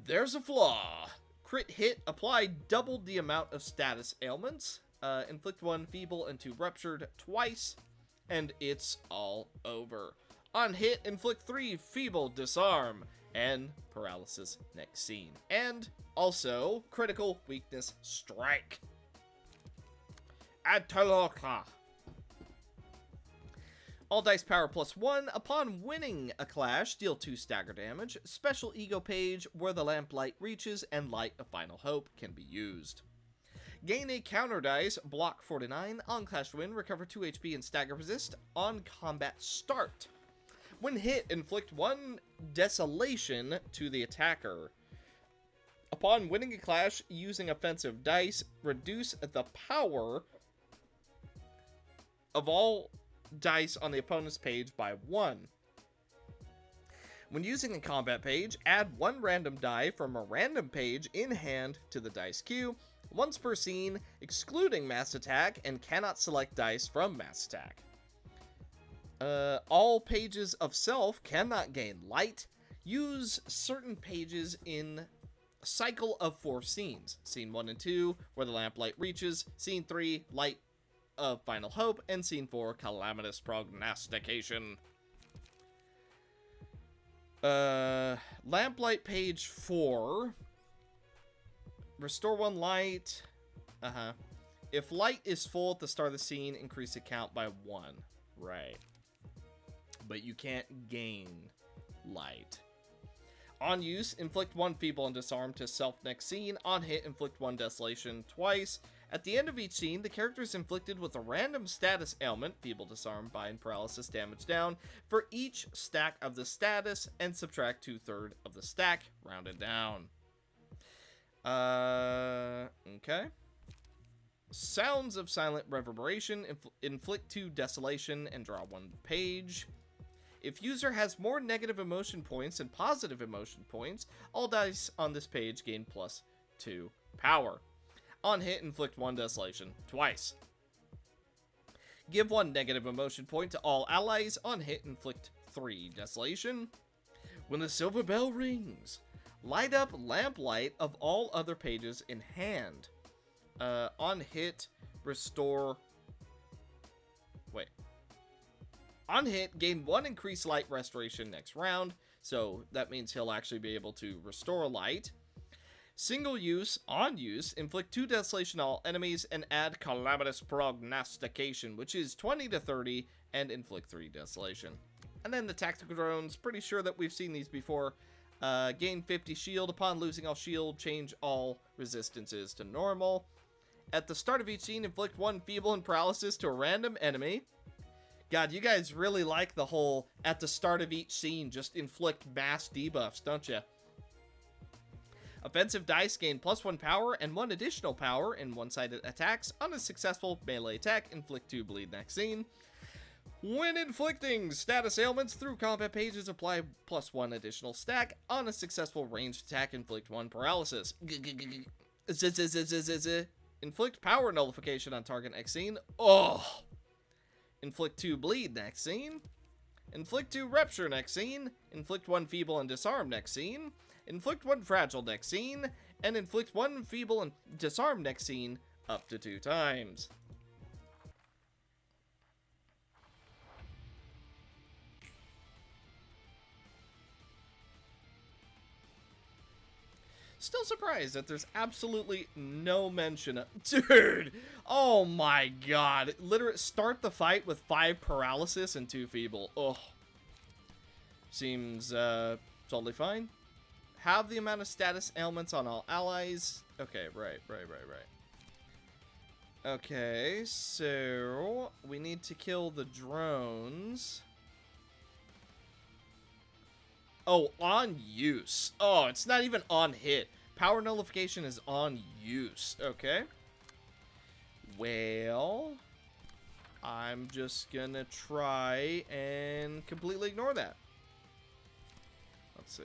There's a flaw. Crit hit, apply double the amount of status ailments. Inflict 1 feeble and 2 ruptured twice, and it's all over. On hit, inflict 3 feeble, disarm, and paralysis next scene. And also, critical weakness strike. Ataloka. All dice power +1. Upon winning a clash, deal 2 stagger damage. Special ego page where the lamplight reaches and light of final hope can be used. Gain a counter dice, block 49, on clash win, recover 2 HP and stagger resist on combat start. When hit, inflict 1 desolation to the attacker. Upon winning a clash using offensive dice, reduce the power of all dice on the opponent's page by 1. When using a combat page, add 1 random die from a random page in hand to the dice queue, once per scene, excluding mass attack, and cannot select dice from mass attack. All pages of self cannot gain light. Use certain pages in a cycle of 4 scenes. Scene 1 and 2, where the lamplight reaches. Scene 3, light of final hope. And scene 4, calamitous prognostication. Lamplight page 4. Restore 1 light. If light is full at the start of the scene, increase the count by 1. Right. But you can't gain light. On use, inflict 1 feeble and disarm to self next scene. On hit, inflict 1 desolation twice. At the end of each scene, the character is inflicted with a random status ailment, feeble, disarm, bind, paralysis, damage down, for each stack of the status, and subtract 2/3 of the stack, rounded down. Okay. Sounds of silent reverberation, inflict 2 desolation and draw 1 page. If user has more negative emotion points than positive emotion points, all dice on this page gain +2 power. On hit, inflict 1 desolation twice. Give 1 negative emotion point to all allies. On hit, inflict 3 desolation. When the silver bell rings, light up lamplight of all other pages in hand. On hit, restore... Wait. On hit, gain 1 increased light restoration next round. So that means he'll actually be able to restore light. Single use, on use, inflict 2 desolation on all enemies and add calamitous prognostication, which is 20 to 30, and inflict 3 desolation. And then the tactical drones, pretty sure that we've seen these before. Gain 50 shield. Upon losing all shield, change all resistances to normal. At the start of each scene, inflict 1 feeble and paralysis to a random enemy. God, you guys really like the whole, at the start of each scene, just inflict mass debuffs, don't you? Offensive dice gain +1 power and 1 additional power in one-sided attacks. On a successful melee attack, inflict 2 bleed next scene. When inflicting status ailments through combat pages, apply +1 additional stack. On a successful ranged attack, inflict 1 paralysis. Inflict power nullification on target next scene. Oh! Inflict 2 bleed next scene. Inflict 2 rupture next scene. Inflict 1 feeble and disarm next scene. Inflict 1 fragile next scene. And inflict 1 feeble and disarm next scene up to 2 times. Still surprised that there's absolutely no mention of... Dude! Oh my god. Literally, start the fight with 5 paralysis and 2 feeble. Ugh. Seems, totally fine. Have the amount of status ailments on all allies. Okay, right. Okay, so... we need to kill the drones. Oh, on use. Oh, it's not even on hit. Power nullification is on use. Okay. Well, I'm just gonna try and completely ignore that. Let's see.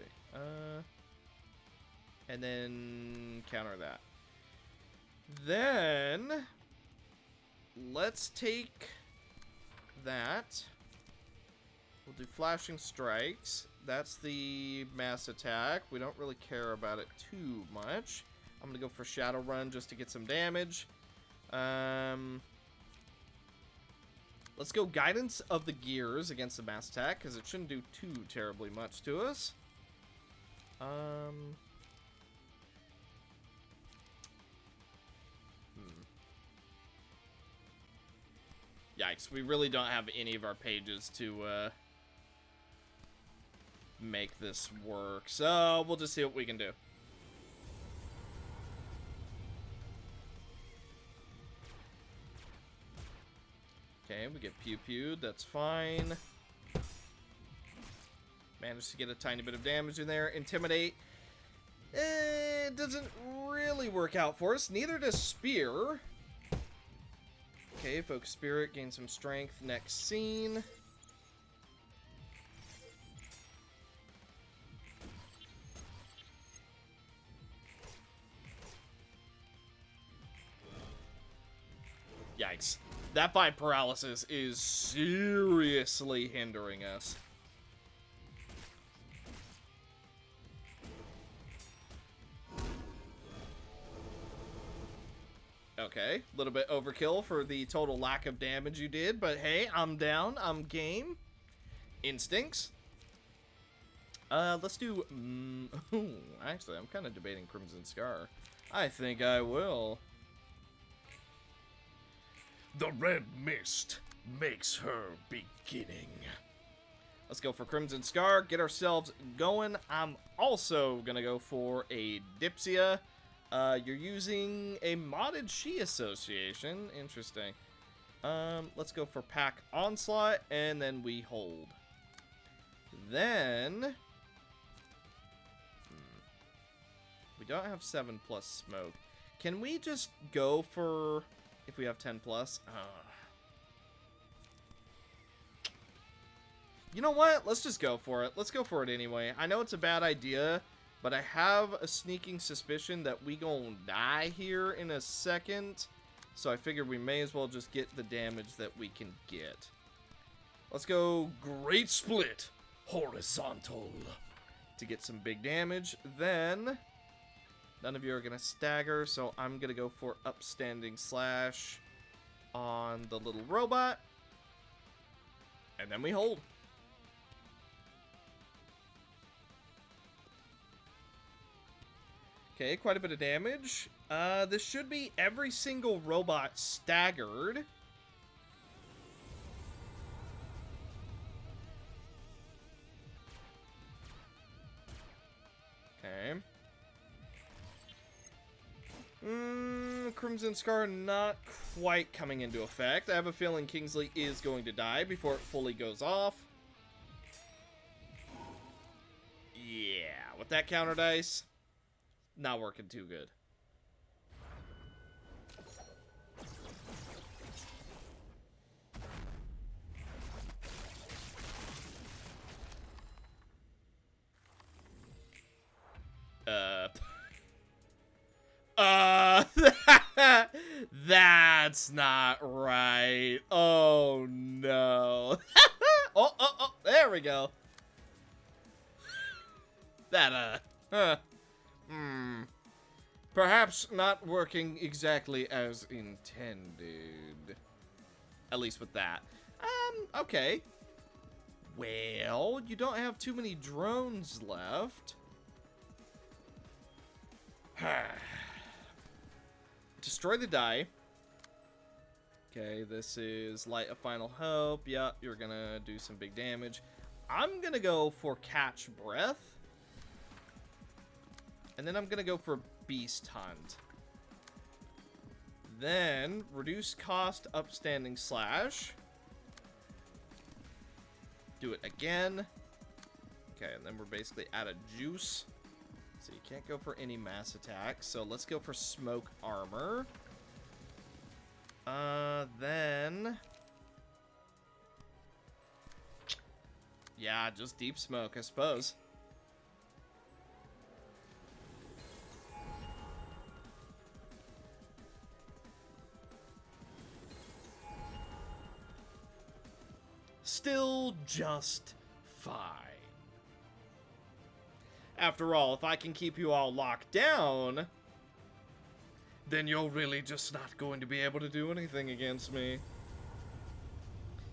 And then counter that. Then let's take that. We'll do flashing strikes. That's the mass attack. We don't really care about it too much. I'm gonna go for Shadow Run just to get some damage. Let's go Guidance of the Gears against the mass attack, because it shouldn't do too terribly much to us. Yikes, we really don't have any of our pages to, make this work. So, we'll just see what we can do. Okay, we get pew-pewed. That's fine. Managed to get a tiny bit of damage in there. Intimidate. It doesn't really work out for us. Neither does Spear. Okay, Focus Spirit, gain some strength. Next scene. Yikes. That fight paralysis is seriously hindering us. Okay, a little bit overkill for the total lack of damage you did, but hey, I'm down, I'm game. Instincts. Let's do, actually, I'm kind of debating Crimson Scar. I think I will. The red mist makes her beginning. Let's go for Crimson Scar, get ourselves going. I'm also gonna go for a Dipsia. You're using a modded She Association. Interesting. Let's go for Pack Onslaught, and then we hold. Then... we don't have 7+ smoke. Can we just go for... if we have 10+? You know what? Let's just go for it. Let's go for it anyway. I know it's a bad idea, but I have a sneaking suspicion that we gonna die here in a second. So I figured we may as well just get the damage that we can get. Let's go Great Split Horizontal to get some big damage. Then none of you are gonna stagger, so I'm gonna go for Upstanding Slash on the little robot. And then we hold. Okay, quite a bit of damage. This should be every single robot staggered. Okay. Crimson Scar not quite coming into effect. I have a feeling Kingsley is going to die before it fully goes off. Yeah, with that counter dice, not working too good. That's not right. Oh, no. Oh, there we go. That, perhaps not working exactly as intended. At least with that. Okay. Well, you don't have too many drones left. Destroy the die. Okay, this is Light of Final Hope. Yeah, you're gonna do some big damage. I'm gonna go for Catch Breath. And then I'm gonna go for Beast Hunt. Then, reduce cost, Upstanding Slash. Do it again. Okay, and then we're basically out of juice. So you can't go for any mass attacks. So let's go for Smoke Armor. Then... yeah, just Deep Smoke, I suppose. Still just fine. After all, if I can keep you all locked down, then you're really just not going to be able to do anything against me.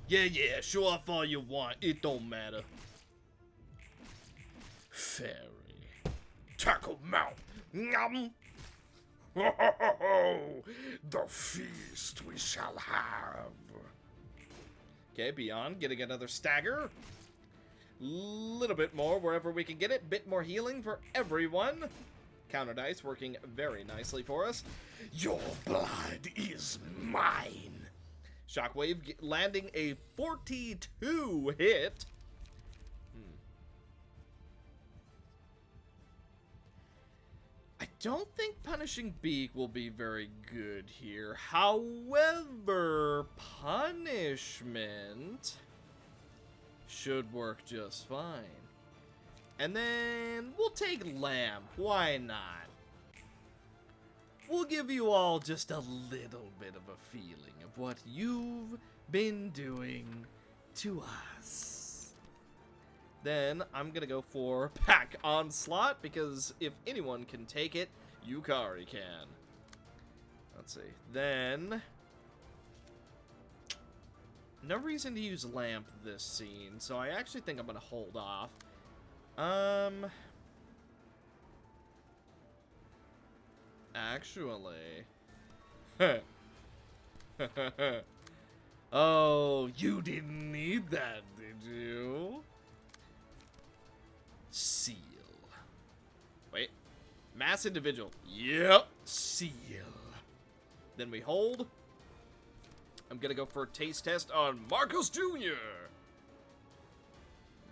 Yeah, show off all you want. It don't matter. Fairy. Tackle mount. Nom. The feast we shall have. Okay, Beyond, getting another stagger. Little bit more wherever we can get it. Bit more healing for everyone. Counter dice working very nicely for us. Your blood is mine. Shockwave landing a 42 hit. don't think punishing Beak will be very good here. However, punishment should work just fine. And then we'll take Lamp. Why not? We'll give you all just a little bit of a feeling of what you've been doing to us. Then I'm gonna go for Pack Onslaught, because if anyone can take it, Yukari can. Let's see. Then no reason to use Lamp this scene, so I actually think I'm gonna hold off. Actually. Oh, you didn't need that, did you? Seal. Wait. Mass individual. Yep. Seal. Then we hold. I'm gonna go for a taste test on Marcos Jr.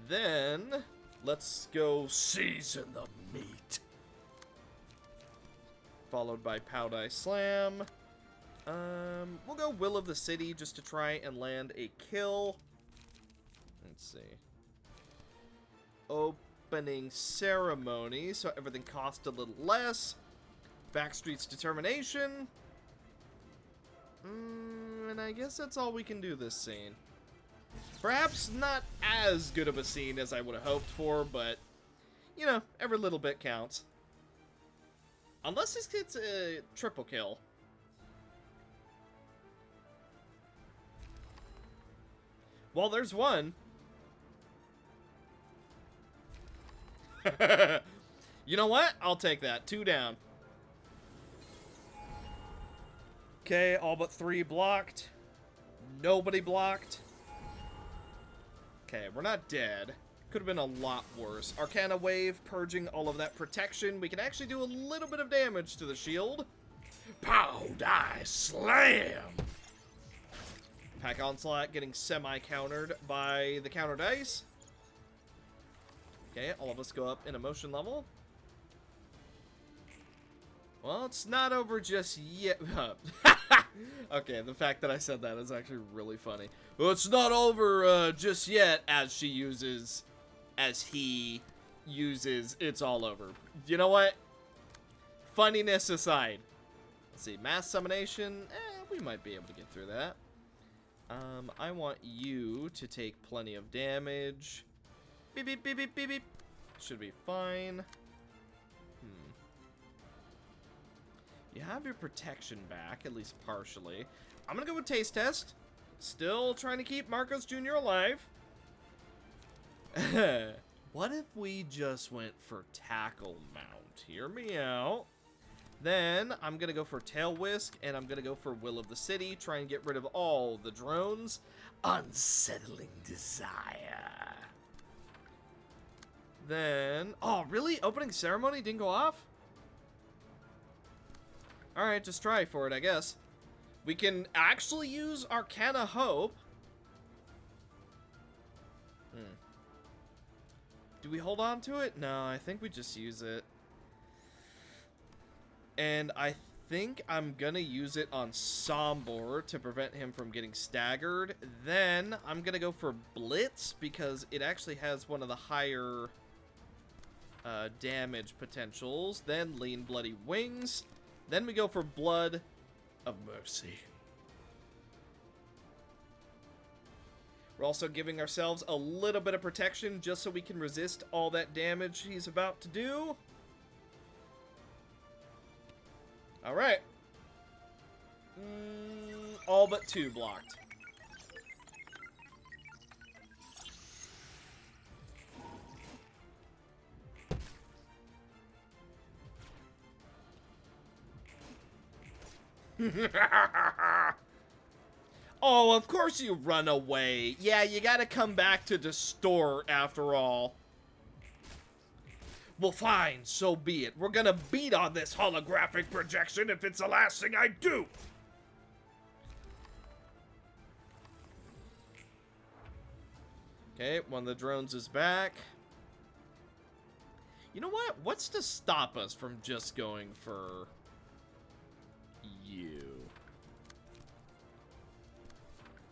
Then let's go season the meat. Followed by Pow Die Slam. We'll go Will of the City just to try and land a kill. Let's see. Opening Ceremony, so everything costs a little less. Backstreet's Determination. And I guess that's all we can do this scene. Perhaps not as good of a scene as I would have hoped for, but, you know, every little bit counts. Unless this gets a triple kill. Well, there's one. You know what? I'll take that. 2 down. Okay, all but 3 blocked. Nobody blocked. Okay, we're not dead. Could have been a lot worse. Arcana Wave, purging all of that protection. We can actually do a little bit of damage to the shield. Pow Die Slam! Pack Onslaught getting semi-countered by the counter dice. Okay, all of us go up in emotion level. Well, it's not over just yet. Okay, the fact that I said that is actually really funny. Well, it's not over just yet, as he uses It's All Over. You know what? Funniness aside. Let's see, Mass Summonation. We might be able to get through that. I want you to take plenty of damage. Beep, beep, beep, beep, beep, beep. Should be fine. You have your protection back, at least partially. I'm gonna go with Taste Test. Still trying to keep Marcos Jr. alive. What if we just went for Tackle Mount? Hear me out. Then I'm gonna go for Tail Whisk, and I'm gonna go for Will of the City. Try and get rid of all the drones. Unsettling Desire. Then, oh really? Opening Ceremony didn't go off? Alright, just try for it, I guess. We can actually use Arcana Hope. Do we hold on to it? No, I think we just use it. And I think I'm gonna use it on Sombor to prevent him from getting staggered. Then I'm gonna go for Blitz because it actually has one of the higher damage potentials. Then Lean Bloody Wings. Then we go for Blood of Mercy. We're also giving ourselves a little bit of protection just so we can resist all that damage he's about to do. Alright. All but 2 blocked. Oh, of course you run away. Yeah, you gotta come back to the store after all. Well, fine, so be it. We're gonna beat on this holographic projection if it's the last thing I do. Okay, one of the drones is back. You know what? What's to stop us from just going for you?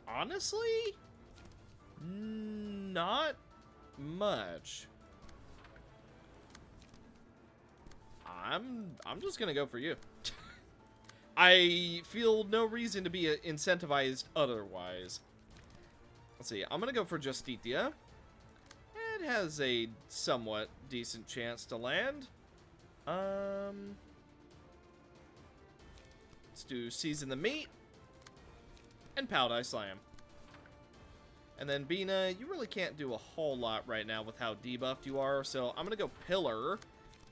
Honestly, not much. I'm just gonna go for you. I feel no reason to be incentivized otherwise. Let's see. I'm gonna go for Justitia. It has a somewhat decent chance to land. Let's do Season the Meat and Powder Slam. And then Bina, you really can't do a whole lot right now with how debuffed you are, so I'm gonna go Pillar,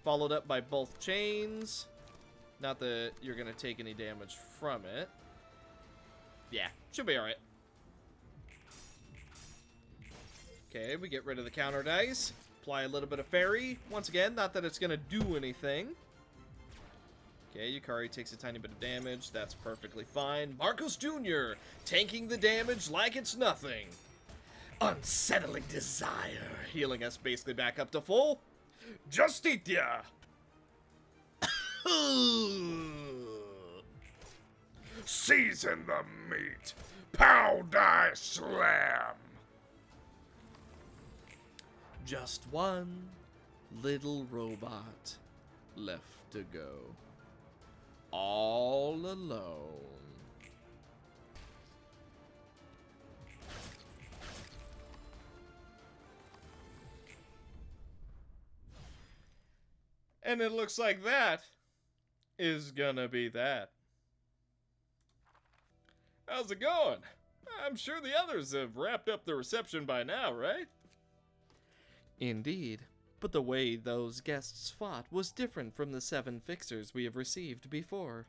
followed up by both Chains. Not that you're gonna take any damage from it. Yeah, should be alright. Okay, we get rid of the counter dice. Apply a little bit of Fairy. Once again, not that it's gonna do anything. Okay, Yukari takes a tiny bit of damage. That's perfectly fine. Marcos Jr. tanking the damage like it's nothing. Unsettling Desire, healing us basically back up to full. Justitia! Season the meat. Powder slam. Just one little robot left to go. All alone. And it looks like that is gonna be that. How's it going? I'm sure the others have wrapped up the reception by now, right? Indeed, but the way those guests fought was different from the 7 fixers we have received before.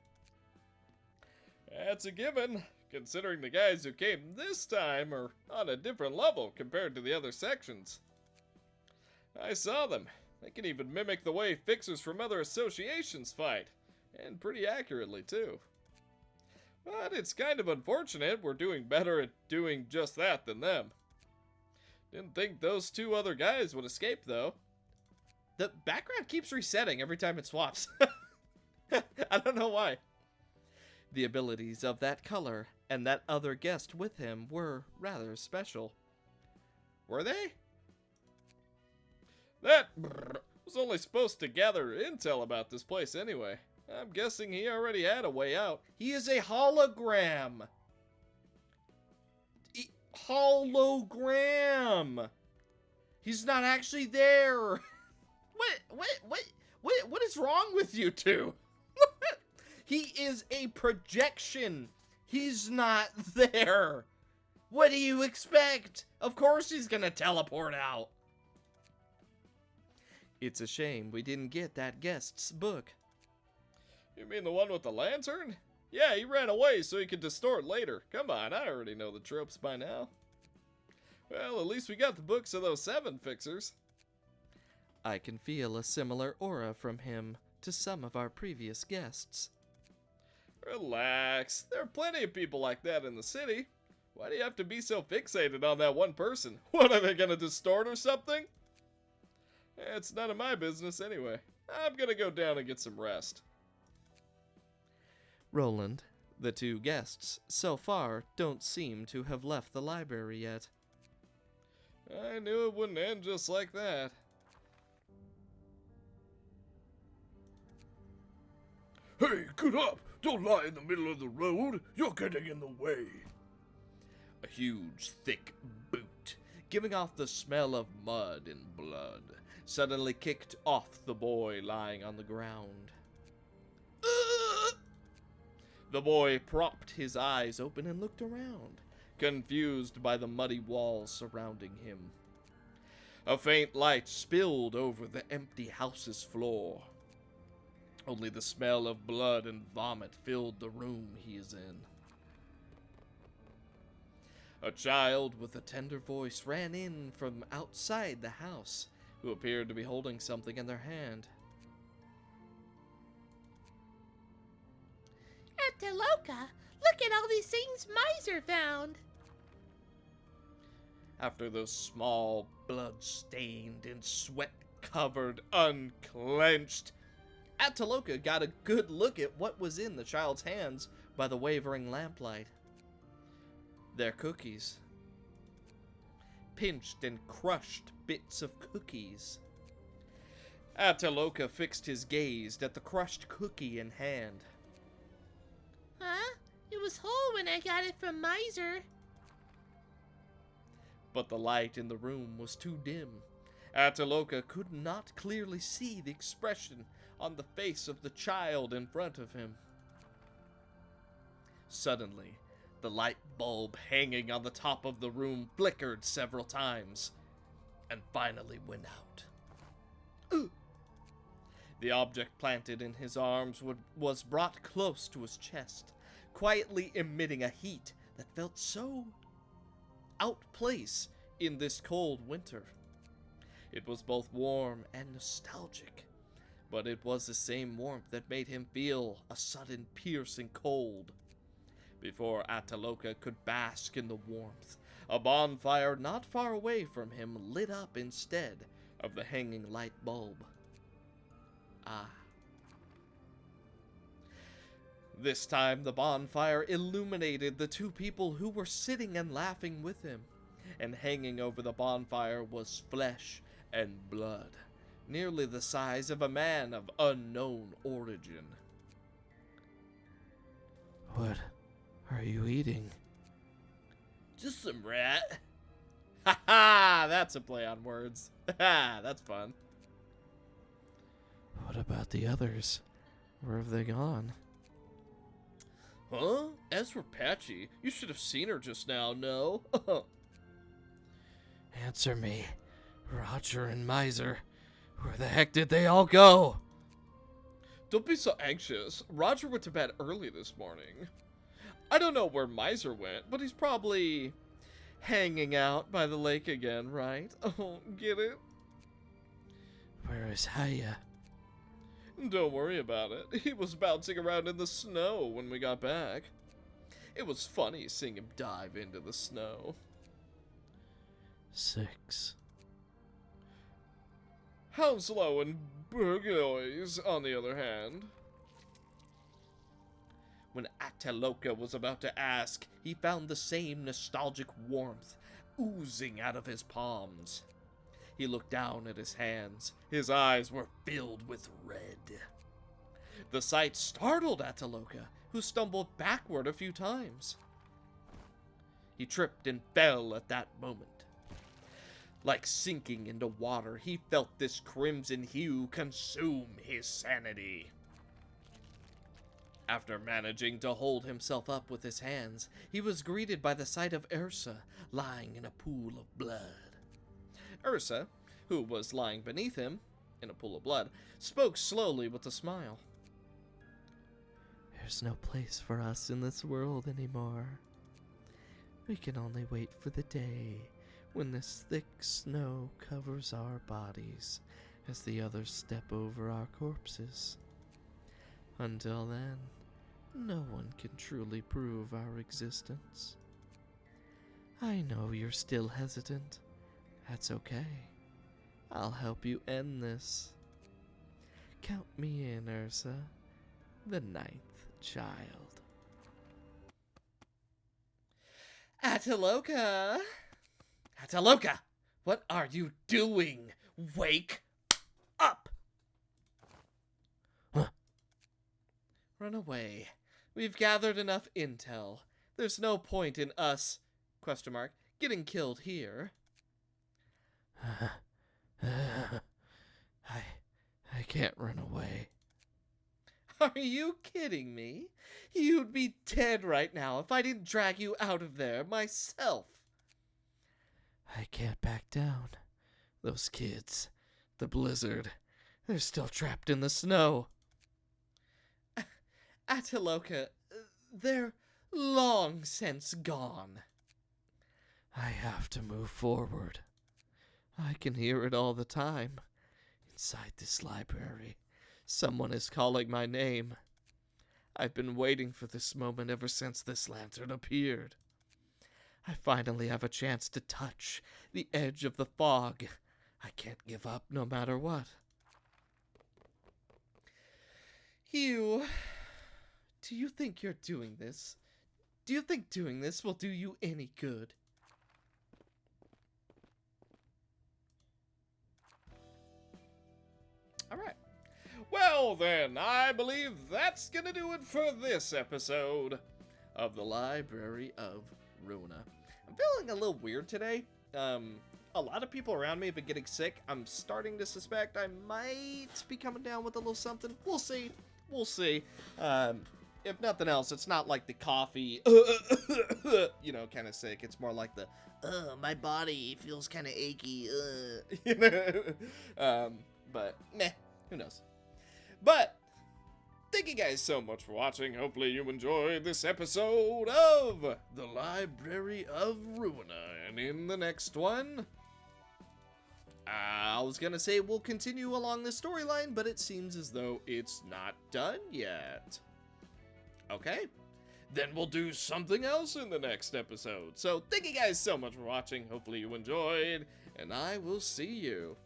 That's a given, considering the guys who came this time are on a different level compared to the other sections. I saw them. They can even mimic the way fixers from other associations fight, and pretty accurately too. But it's kind of unfortunate we're doing better at doing just that than them. Didn't think those 2 other guys would escape, though. The background keeps resetting every time it swaps. I don't know why. The abilities of that color and that other guest with him were rather special. Were they? That was only supposed to gather intel about this place anyway. I'm guessing he already had a way out. He is a hologram. Hologram. He's not actually there. What is wrong with you two? He is a projection. He's not there. What do you expect? Of course he's gonna teleport out. It's a shame we didn't get that guest's book. You mean the one with the lantern? Yeah, he ran away so he could distort later. Come on, I already know the tropes by now. Well, at least we got the books of those 7 fixers. I can feel a similar aura from him to some of our previous guests. Relax. There are plenty of people like that in the city. Why do you have to be so fixated on that one person? What, are they gonna distort or something? It's none of my business anyway. I'm gonna go down and get some rest. Roland, the 2 guests so far don't seem to have left the library yet. I knew it wouldn't end just like that. Hey, get up! Don't lie in the middle of the road. You're getting in the way. A huge, thick boot, giving off the smell of mud and blood, suddenly kicked off the boy lying on the ground. The boy propped his eyes open and looked around, confused by the muddy walls surrounding him. A faint light spilled over the empty house's floor. Only the smell of blood and vomit filled the room he is in. A child with a tender voice ran in from outside the house, who appeared to be holding something in their hand. Antiloka, look at all these things Miser found. After those small, blood-stained and sweat covered, unclenched. Ataloka got a good look at what was in the child's hands by the wavering lamplight. They're cookies. Pinched and crushed bits of cookies. Ataloka fixed his gaze at the crushed cookie in hand. Huh? It was whole when I got it from Miser. But the light in the room was too dim. Ataloka could not clearly see the expression on the face of the child in front of him. Suddenly, the light bulb hanging on the top of the room flickered several times, and finally went out. The object planted in his arms was brought close to his chest, quietly emitting a heat that felt so out of place in this cold winter. It was both warm and nostalgic, but it was the same warmth that made him feel a sudden piercing cold. Before Ataloka could bask in the warmth, a bonfire not far away from him lit up instead of the hanging light bulb. Ah. This time the bonfire illuminated the two people who were sitting and laughing with him, and hanging over the bonfire was flesh and blood, nearly the size of a man of unknown origin. What are you eating? Just some rat. Ha ha! That's a play on words. Ha! That's fun. What about the others? Where have they gone? Huh? As for Patchy, you should have seen her just now, no? Answer me. Roger and Miser. Where the heck did they all go? Don't be so anxious. Roger went to bed early this morning. I don't know where Miser went, but he's probably hanging out by the lake again, right? Oh, get it? Where is Haya? Don't worry about it. He was bouncing around in the snow when we got back. It was funny seeing him dive into the snow. 6. Hounslow and Burgoyes, on the other hand. When Ataloka was about to ask, he found the same nostalgic warmth oozing out of his palms. He looked down at his hands. His eyes were filled with red. The sight startled Ataloka, who stumbled backward a few times. He tripped and fell at that moment. Like sinking into water, he felt this crimson hue consume his sanity. After managing to hold himself up with his hands, he was greeted by the sight of Ursa lying in a pool of blood. Ursa, who was lying beneath him, in a pool of blood, spoke slowly with a smile. There's no place for us in this world anymore. We can only wait for the day when this thick snow covers our bodies as the others step over our corpses. Until then, no one can truly prove our existence. I know you're still hesitant. That's okay. I'll help you end this. Count me in, Ursa, the 9th child. Ataloka! Ataloka! What are you doing? Wake up! Huh? Run away. We've gathered enough intel. There's no point in us, getting killed here. I can't run away. Are you kidding me? You'd be dead right now if I didn't drag you out of there myself. I can't back down. Those kids, the blizzard, they're still trapped in the snow. Ataloka, they're long since gone. I have to move forward. I can hear it all the time. Inside this library, someone is calling my name. I've been waiting for this moment ever since this lantern appeared. I finally have a chance to touch the edge of the fog. I can't give up no matter what. Hugh, do you think you're doing this? Do you think doing this will do you any good? Alright. Well then, I believe that's gonna do it for this episode of the Library of Ruina. I'm feeling a little weird today. A lot of people around me have been getting sick. I'm starting to suspect I might be coming down with a little something. We'll see. We'll see. If nothing else, it's not like the coughy, you know, kind of sick. It's more like the, my body feels kind of achy, you know? But, meh, who knows? But, thank you guys so much for watching. Hopefully you enjoyed this episode of the Library of Ruina. And in the next one, I was gonna say we'll continue along the storyline, but it seems as though it's not done yet. Okay, then we'll do something else in the next episode. So thank you guys so much for watching. Hopefully you enjoyed, and I will see you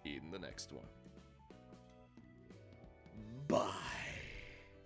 in the next one. Bye.